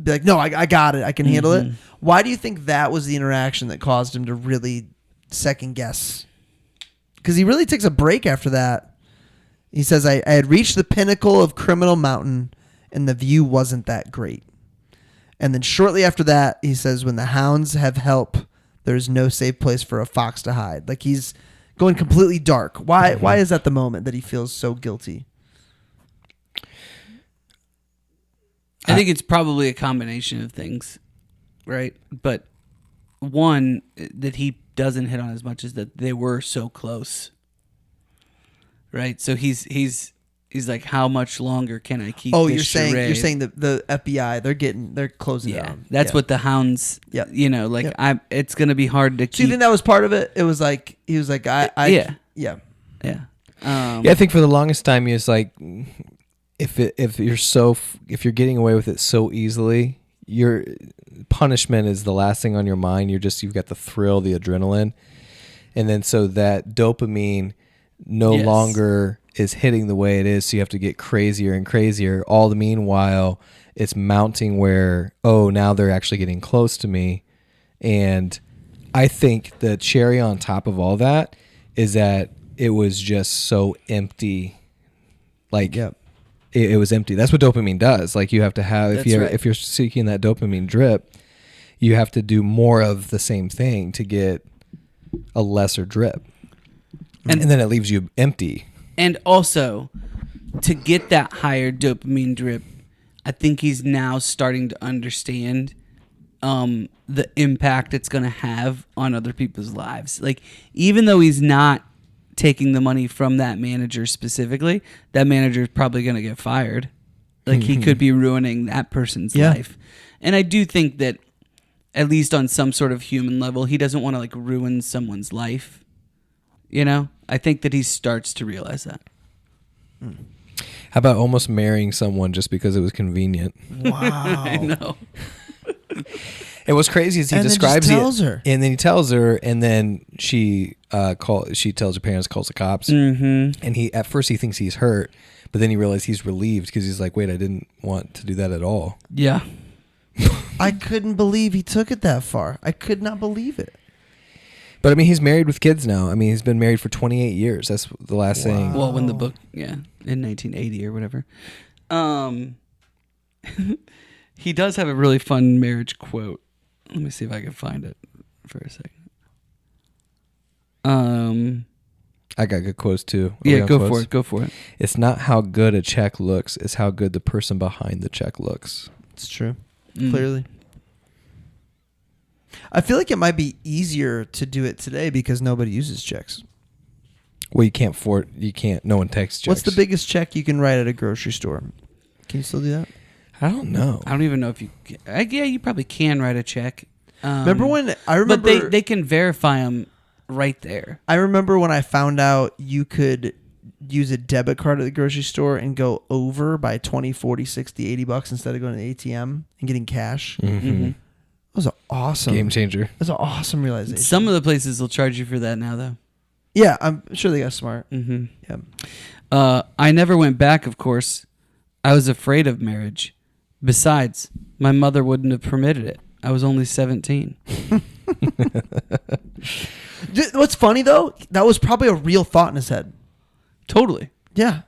be like, no, I got it. I can handle it. Why do you think that was the interaction that caused him to really second guess? Because he really takes a break after that. He says, I had reached the pinnacle of Criminal Mountain, and the view wasn't that great. And then shortly after that, he says, when the hounds have help, there's no safe place for a fox to hide. Like he's going completely dark. Why is that the moment that he feels so guilty? I think it's probably a combination of things, right? But one that he doesn't hit on as much is that they were so close, right? So he's like, how much longer can I keep? This you're charade? saying that the FBI they're closing down. That's what the hounds. Yeah. It's gonna be hard to keep. So you think that was part of it? It was like he was like yeah. I think for the longest time he was like, if you're getting away with it so easily, your punishment is the last thing on your mind. You've got the thrill, the adrenaline, and then so that dopamine no longer is hitting the way it is, so you have to get crazier and crazier. All the meanwhile, it's mounting where, now they're actually getting close to me. And I think the cherry on top of all that is that it was just so empty. Like, it was empty. That's what dopamine does. Like, you have to have, if you're seeking that dopamine drip, you have to do more of the same thing to get a lesser drip. And then it leaves you empty. And also, to get that higher dopamine drip, I think he's now starting to understand the impact it's going to have on other people's lives. Like, even though he's not taking the money from that manager specifically, that manager is probably going to get fired. Like, he could be ruining that person's life. And I do think that, at least on some sort of human level, he doesn't want to, like, ruin someone's life. You know? I think that he starts to realize that. How about almost marrying someone just because it was convenient? Wow. I know. And what's crazy is he describes it, and then he tells her, and then she tells her parents, calls the cops, and he at first he thinks he's hurt, but then he realizes he's relieved because he's like, wait, I didn't want to do that at all. Yeah. I couldn't believe he took it that far. I could not believe it. But I mean, he's married with kids now. I mean, he's been married for 28 years. That's the last thing. Well, when the book, in 1980 or whatever. He does have a really fun marriage quote. Let me see if I can find it for a second. I got good quotes too. Go for it. It's not how good a check looks, it's how good the person behind the check looks. It's true. Clearly. I feel like it might be easier to do it today because nobody uses checks. Well, no one takes checks. What's the biggest check you can write at a grocery store? Can you still do that? I don't know. I don't even know if you can. Yeah, you probably can write a check. But they can verify them right there. I remember when I found out you could use a debit card at the grocery store and go over by 20, 40, 60, $80 instead of going to the ATM and getting cash. That was an awesome game changer. That's an awesome realization. Some of the places will charge you for that now, though. Yeah, I'm sure they got smart. Yeah. I never went back, of course. I was afraid of marriage. Besides, my mother wouldn't have permitted it. I was only 17. What's funny though? That was probably a real thought in his head. Totally. Yeah,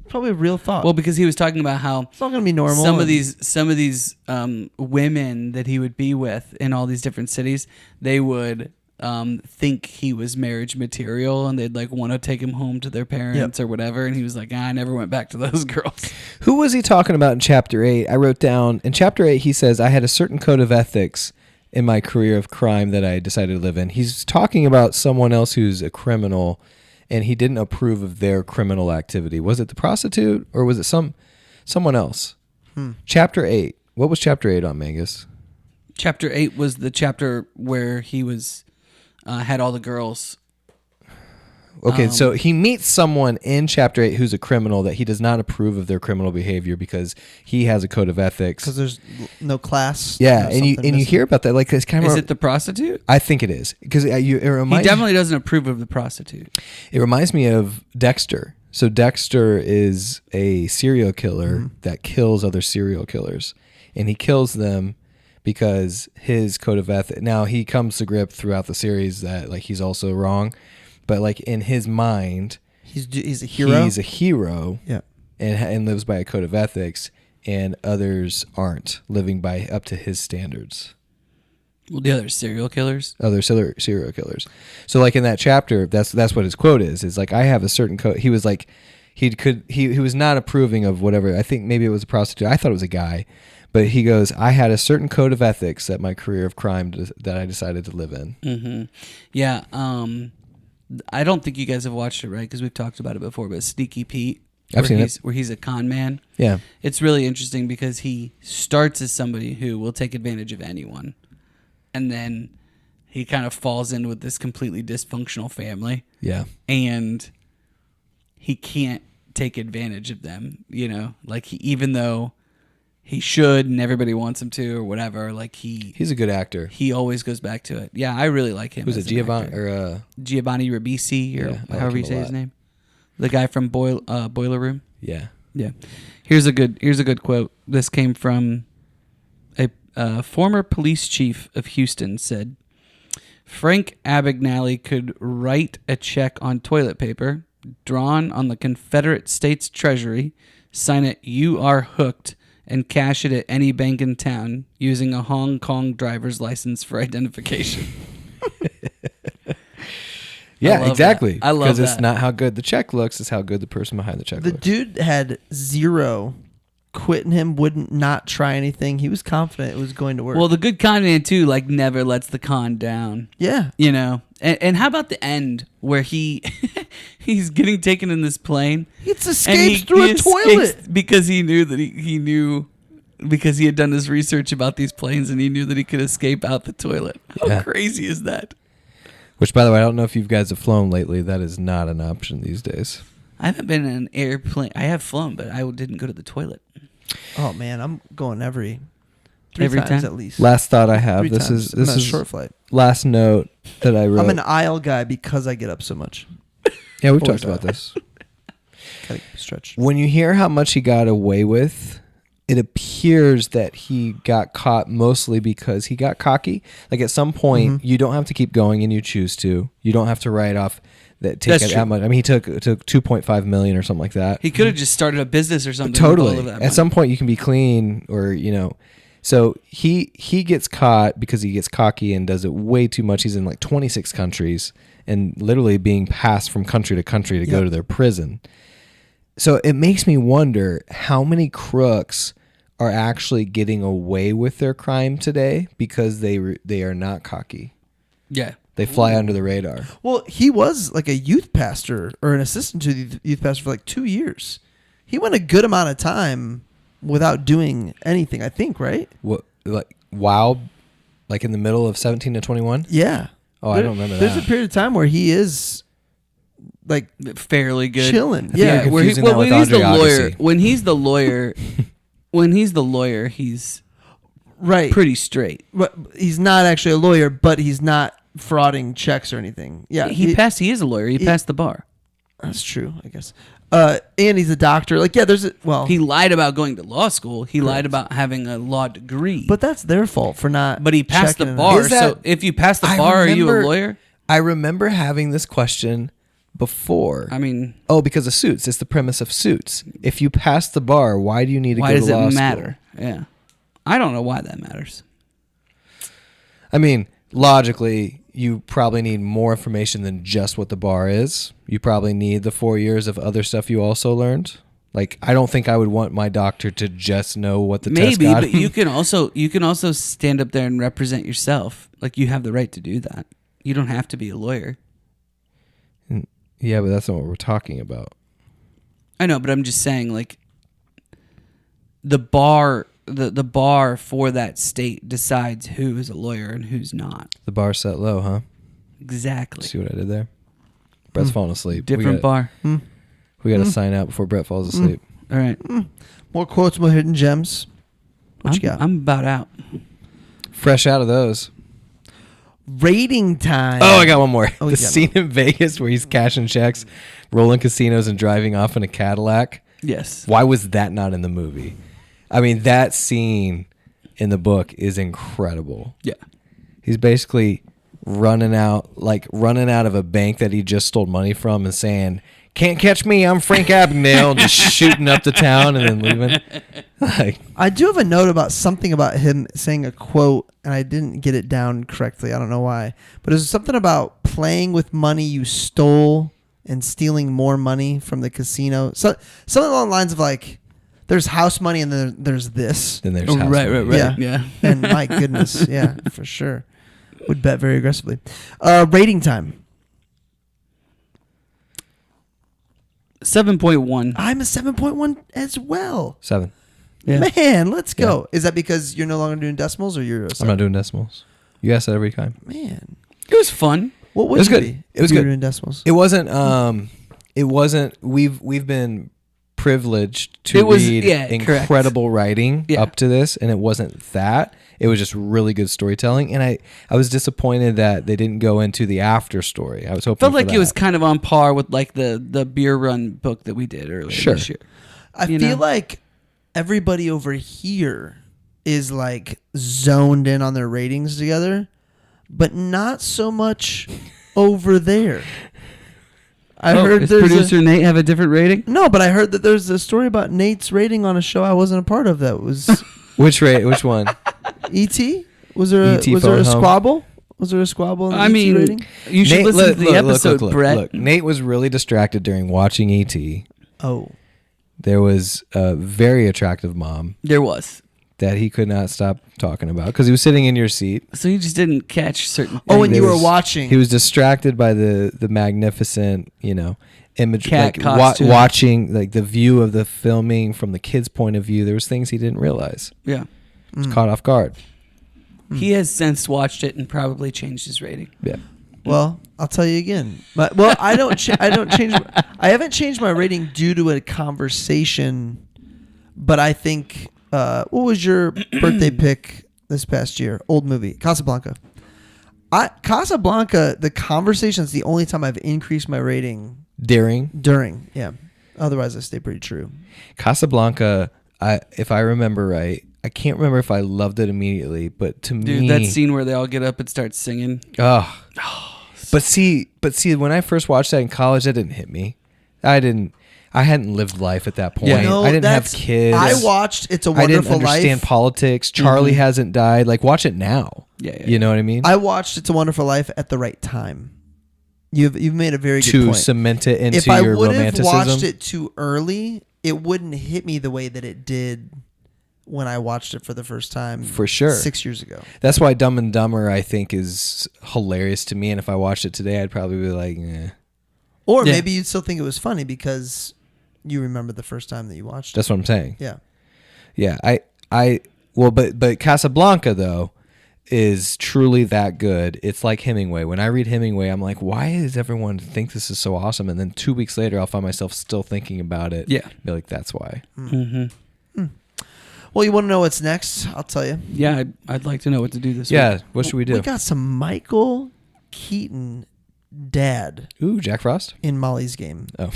probably a real thought. Well, because he was talking about how it's not gonna be normal. Some of these women that he would be with in all these different cities, they would think he was marriage material, and they'd like want to take him home to their parents or whatever. And he was like, I never went back to those girls. Who was he talking about in chapter 8? I wrote down in chapter 8. He says, I had a certain code of ethics in my career of crime that I decided to live in. He's talking about someone else who's a criminal, and he didn't approve of their criminal activity. Was it the prostitute, or was it someone else? Chapter 8. What was chapter 8 on, Mangus? Chapter 8 was the chapter where he was had all the girls. Okay, so he meets someone in chapter 8 who's a criminal that he does not approve of their criminal behavior because he has a code of ethics. Because there's no class. Yeah, and you hear about that, like this kind of. Is it the prostitute? I think it is, because He definitely doesn't approve of the prostitute. It reminds me of Dexter. So Dexter is a serial killer that kills other serial killers, and he kills them because his code of ethics. Now he comes to grip throughout the series that like he's also wrong, but like in his mind, he's a hero. He's a hero, yeah, and lives by a code of ethics, and others aren't living by up to his standards. Well, the other serial killers. Other serial killers. So like in that chapter, that's what his quote is. Is like, I have a certain code. He was like, he was not approving of whatever. I think maybe it was a prostitute. I thought it was a guy. But he goes, I had a certain code of ethics that my career of crime that I decided to live in. Mm-hmm. Yeah. I don't think you guys have watched it, right? Because we've talked about it before. But Sneaky Pete, I've seen it. Where he's a con man. Yeah. It's really interesting because he starts as somebody who will take advantage of anyone. And then he kind of falls in with this completely dysfunctional family. Yeah. And he can't take advantage of them, you know? Like, even though he should and everybody wants him to or whatever, like he's a good actor. He always goes back to it. Yeah, I really like him. Who's it, Giovanni Ribisi, or like however you say his name? The guy from Boiler Room? Yeah. Yeah. Here's a good quote. This came from a former police chief of Houston said, Frank Abagnale could write a check on toilet paper, drawn on the Confederate States Treasury, sign it, "You are hooked," and cash it at any bank in town using a Hong Kong driver's license for identification. Yeah, exactly. That. I love that. Because it's not how good the check looks, it's how good the person behind the check looks. The dude had zero quitting him, wouldn't not try anything. He was confident it was going to work. Well, the good con man too, like, never lets the con down. Yeah. You know? And how about the end where he's getting taken in this plane? He escapes through a toilet. Because he knew that he knew, because he had done his research about these planes and he knew that he could escape out the toilet. How crazy is that? Which, by the way, I don't know if you guys have flown lately. That is not an option these days. I haven't been in an airplane. I have flown, but I didn't go to the toilet. Oh man, I'm going every time at least. Last thought I have. This is is a short flight. Last note that I wrote. I'm an aisle guy because I get up so much. Yeah, we've talked about this. Gotta stretch. When you hear how much he got away with, it appears that he got caught mostly because he got cocky. Like at some point, you don't have to keep going, and you choose to. You don't have to write off that ticket that much. I mean, he took $2.5 million or something like that. He could have just started a business or something. Totally. With all of that At some point, you can be clean, or So he gets caught because he gets cocky and does it way too much. He's in like 26 countries and literally being passed from country to country to go to their prison. So it makes me wonder how many crooks are actually getting away with their crime today because they are not cocky. Yeah. They fly under the radar. Well, he was like a youth pastor or an assistant to the youth pastor for like 2 years. He went a good amount of time without doing anything, I think, right? What, like, wow, like in the middle of 17 to 21? Yeah. Oh, I don't remember that. There's a period of time where he is like fairly good, chilling. Yeah, when he's the lawyer, he's right, pretty straight. But he's not actually a lawyer, but he's not frauding checks or anything. Yeah, he passed. He is a lawyer. He passed the bar. That's true, I guess. And he's a doctor. Like, yeah, he lied about going to law school. He lied about having a law degree. But that's their fault for not. But he passed the bar. So if you pass the bar, are you a lawyer? I remember having this question before. I mean, because of Suits. It's the premise of Suits. If you pass the bar, why do you need to go to law school? Why does it matter? Yeah. I don't know why that matters. I mean, logically, you probably need more information than just what the bar is. You probably need the 4 years of other stuff you also learned. Like, I don't think I would want my doctor to just know what the test got. Maybe, but you can also stand up there and represent yourself. Like, you have the right to do that. You don't have to be a lawyer. Yeah, but that's not what we're talking about. I know, but I'm just saying, like, the bar for that state decides who is a lawyer and who's not. The bar's set low, huh? Exactly. See what I did there? Brett's falling asleep. Different bar. We got to sign out before Brett falls asleep. All right. More quotes, more hidden gems. What you got? I'm about out. Fresh out of those. Rating time. Oh, I got one more. Oh, the scene in Vegas where he's cashing checks, rolling casinos, and driving off in a Cadillac. Yes. Why was that not in the movie? I mean, that scene in the book is incredible. Yeah. He's basically running out of a bank that he just stole money from and saying, "Can't catch me, I'm Frank Abagnale," just shooting up the town and then leaving. Like, I do have a note about something about him saying a quote, and I didn't get it down correctly. I don't know why. But it was something about playing with money you stole and stealing more money from the casino. So something along the lines of like, there's house money and then there's this. then there's house Right. money. Yeah. And my goodness, yeah, for sure. Would bet very aggressively. Rating time. 7.1. I'm a 7.1 as well. 7. Yeah. Man, let's go. Is that because you're no longer doing decimals or you're a I'm not doing decimals. You ask that every time. Man. It was fun. What would It was you good. be It was if you were good. doing decimals? It wasn't. We've been privileged to It was- read yeah, incredible writing Yeah. up to this, and it wasn't that. It was just really good storytelling, and I was disappointed that they didn't go into the after story. I was hoping Felt for like that. it was kind of on par with like the beer run book that we did earlier Sure. this year. I You feel know? like everybody over here is like zoned in on their ratings together, but not so much over there. I heard does there's producer Nate have a different rating? no, but I heard that there's a story about Nate's rating on a show I wasn't a part of. That was Which one? E.T. Was there E.T. was there a Phone Home? squabble? Was there a squabble in the I E.T. mean, rating? you should listen to the episode, Brett. Look, Nate was really distracted during watching E.T. Oh, There was a very attractive mom There was. that he could not stop talking about because he was sitting in your seat. So you just didn't catch certain things. oh, and you There were was- watching. He was distracted by the magnificent, image, Cat like costume. watching like the view of the filming from the kid's point of view. There was things he didn't realize. Yeah. He was caught off guard. He has since watched it and probably changed his rating. Yeah. Well, I'll tell you again. But I don't change. I haven't changed my rating due to a conversation. But I think, what was your birthday pick this past year? Old movie, Casablanca. Casablanca. The conversation's the only time I've increased my rating during. Yeah. Otherwise, I stay pretty true. Casablanca. If I remember right, I can't remember if I loved it immediately, but to Dude, me, that scene where they all get up and start singing. Oh. But see, when I first watched that in college, that didn't hit me. I hadn't lived life at that point. Yeah. No, I didn't have that's- kids. I watched It's a I didn't Wonderful understand Life. politics. Charlie hasn't died. Like, watch it now. Yeah. You know what I mean? I watched It's a Wonderful Life at the right time. You've made a very good to point. cement it into If I your would have romanticism. watched it too early, it wouldn't hit me the way that it did when I watched it for the first time. For sure. 6 years ago. That's why Dumb and Dumber, I think, is hilarious to me. And if I watched it today, I'd probably be like, eh. Or Yeah. maybe you'd still think it was funny because you remember the first time that you watched it. That's what I'm saying. Yeah. Yeah. But Casablanca, though, is truly that good. It's like Hemingway. When I read Hemingway, I'm like, why does everyone think this is so awesome? And then 2 weeks later, I'll find myself still thinking about it. Yeah. Be like, that's why. Mm-hmm. Well, you want to know what's next? I'll tell you. Yeah, I'd like to know what to do this Yeah. week. What should we do? We got some Michael Keaton dad Ooh, Jack Frost? in Molly's Game. Oh.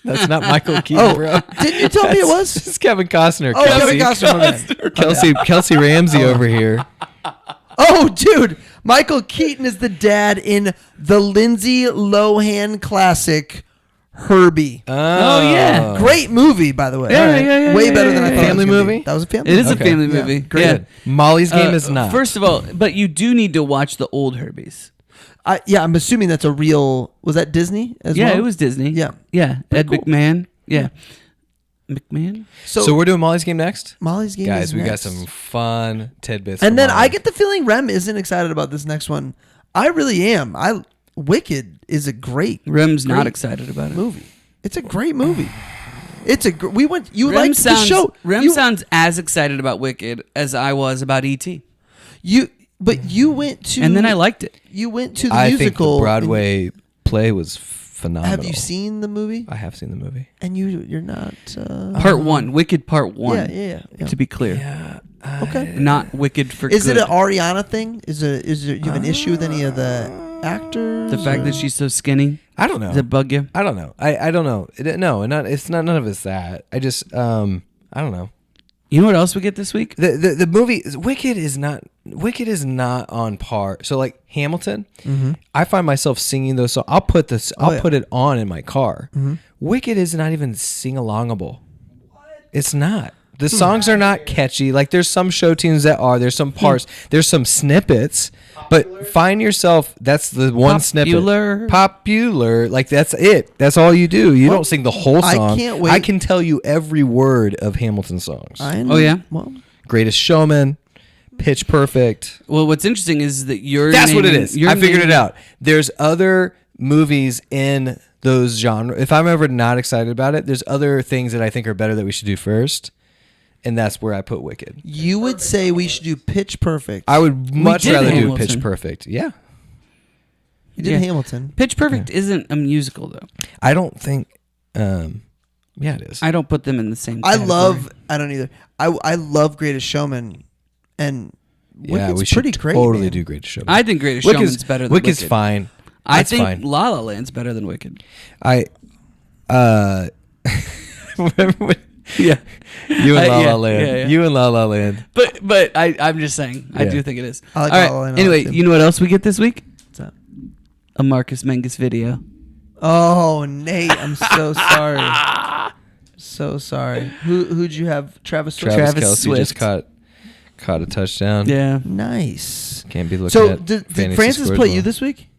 That's not Michael Keaton, bro. Didn't you tell me it was? It's Kevin Costner. Oh, Kevin Costner. My bad. Kelsey Ramsey over here. Oh, dude. Michael Keaton is the dad in the Lindsay Lohan classic Herbie. Oh, yeah. Great movie, by the way. Yeah. Way better than I thought. Family it was gonna movie? be. That was a family. It is movie. a family movie. Yeah, great. Yeah. Molly's Game is not. First of all, but you do need to watch the old Herbies. I'm assuming that's a real. Was that Disney as well? Yeah, it was Disney. Yeah. Ed cool. McMahon. Yeah. McMahon? So we're doing Molly's Game next? Molly's Game Guys, is we got next. some fun tidbits. And from then Molly. I get the feeling Rem isn't excited about this next one. I really am. Wicked is a great Rem's not excited about it. movie. It's a great movie. It's a we went. You Rem liked sounds, the show. Rem sounds as excited about Wicked as I was about E.T. But you went to, And then I liked it. You went to the I musical. think the Broadway play was phenomenal. Have you seen the movie? I have seen the movie. And you're not Part 1. Wicked Part 1. Yeah. To be clear. Yeah. Okay. Not Wicked for Is good. it an Ariana thing? Is it? You have an issue with any of the actors? The fact that she's so skinny? I don't know. Does it bug you? I don't know. I don't know. It's not. None of it's that. I just I don't know. You know what else we get this week? The movie Wicked is not on par. So like Hamilton, I find myself singing those. So I'll put it on in my car. Wicked is not even sing-alongable. It's not. The songs are not catchy. Like there's some show tunes that are. There's some parts. There's some snippets. But find yourself. That's the one snippet. Popular. Like that's it. That's all you do. You don't sing the whole song. I can't wait. I can tell you every word of Hamilton songs. I know. Oh, yeah? Well, Greatest Showman, Pitch Perfect. Well, what's interesting is that you're That's what it naming- is. you're I figured it naming- out. There's other movies in those genres. If I'm ever not excited about it, there's other things that I think are better that we should do first. And that's where I put Wicked. you would say we should do Pitch Perfect. I would much did rather do Hamilton. Pitch Perfect. Yeah. You did Yeah. Hamilton. Pitch Perfect isn't a musical, though. I don't think yeah, it is. I don't put them in the same I category. don't either. I love Greatest Showman, and yeah, Wicked's we should pretty great. totally man. do Greatest Showman. I think Greatest Showman's better than Wicked's Wicked. fine. I That's think fine. La La Land's better than Wicked. Remember when Yeah. you and La La Yeah, Land. yeah. You and La La Land. But I'm just saying. I Yeah. do think it is. I like All right. La La Land a lot, Anyway, too. you know what else we get this week? What's that? A Marcus Mangus video. Oh, Nate, I'm so sorry. So sorry. Who'd you have? Travis Swift? Travis Travis Kelce Swift. just caught a touchdown. Yeah. Nice. Can't be looking So at did fantasy Francis scores play well. you this week?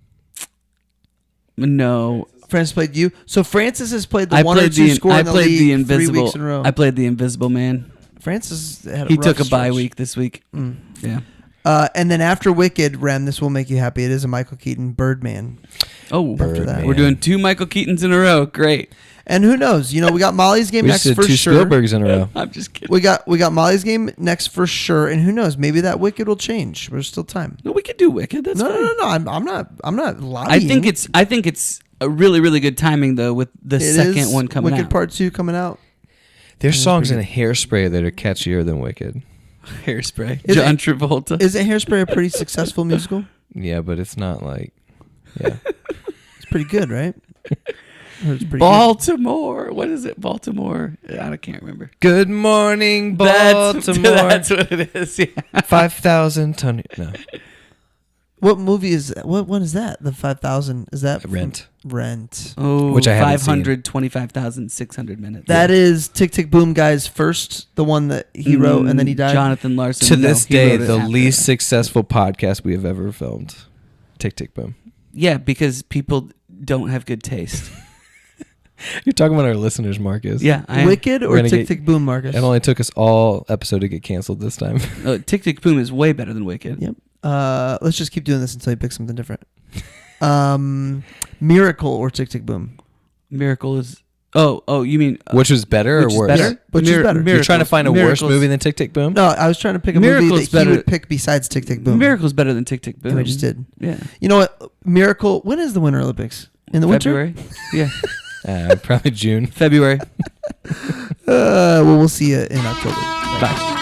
No. Francis played you. So Francis has played the I one or played two the score I in the played league the invisible. 3 weeks in a row. I played the Invisible Man. Francis had a He rough took a bye stretch. week this week. Mm. Yeah. And then after Wicked, Rem, this will make you happy. It is a Michael Keaton Birdman. Oh, Birdman. we're doing 2 Michael Keatons in a row. Great. And who knows? You know, we got Molly's Game We next just did for 2 sure. Spielbergs in a row. I'm just kidding. We got Molly's Game next for sure. And who knows? Maybe that Wicked will change. There's still time. No, we could do Wicked. That's No, fine. no. I'm not lobbying. I think it's a really, really good timing though with the It second is one coming Wicked out. Part 2 coming out. There's songs in Hairspray that are catchier than Wicked. Hairspray. Is John it- Travolta. Isn't Hairspray a pretty successful musical? Yeah, but it's not like yeah. It's pretty good, right? I heard it's pretty Baltimore. What is it? Baltimore. I can't remember. Good morning, Baltimore. That's what it is. Yeah. 5,000 ton. No, good. What movie is that? What one is that? The 5,000 is that from Rent. Rent. Oh, Which I haven't seen. 525,600 minutes. That is Tick Tick Boom guy's first, the one that he wrote and then he died. Jonathan Larson. To no, this he day, wrote it the after least that. successful podcast we have ever filmed. Tick Tick Boom. Yeah, because people don't have good taste. You're talking about our listeners, Marcus. Yeah, I am. Wicked We're or gonna Tick get- Tick Boom, Marcus? It only took us all episode to get canceled this time. Tick Tick Boom is way better than Wicked. Yep. Let's just keep doing this until you pick something different. Miracle or Tick Tick Boom? Miracle is. Oh, you mean Which was better which or is worse? better? Which is better? You're trying to find a worse Miracles. movie than Tick Tick Boom? No, I was trying to pick a movie Miracle's that he better. would pick besides Tick Tick Boom. Miracle's better than Tick Tick Boom. And we just did. Yeah. You know what? Miracle. When is the Winter Olympics? In the February. Yeah. Probably June. February. winter? Well, we'll see you in October. Bye.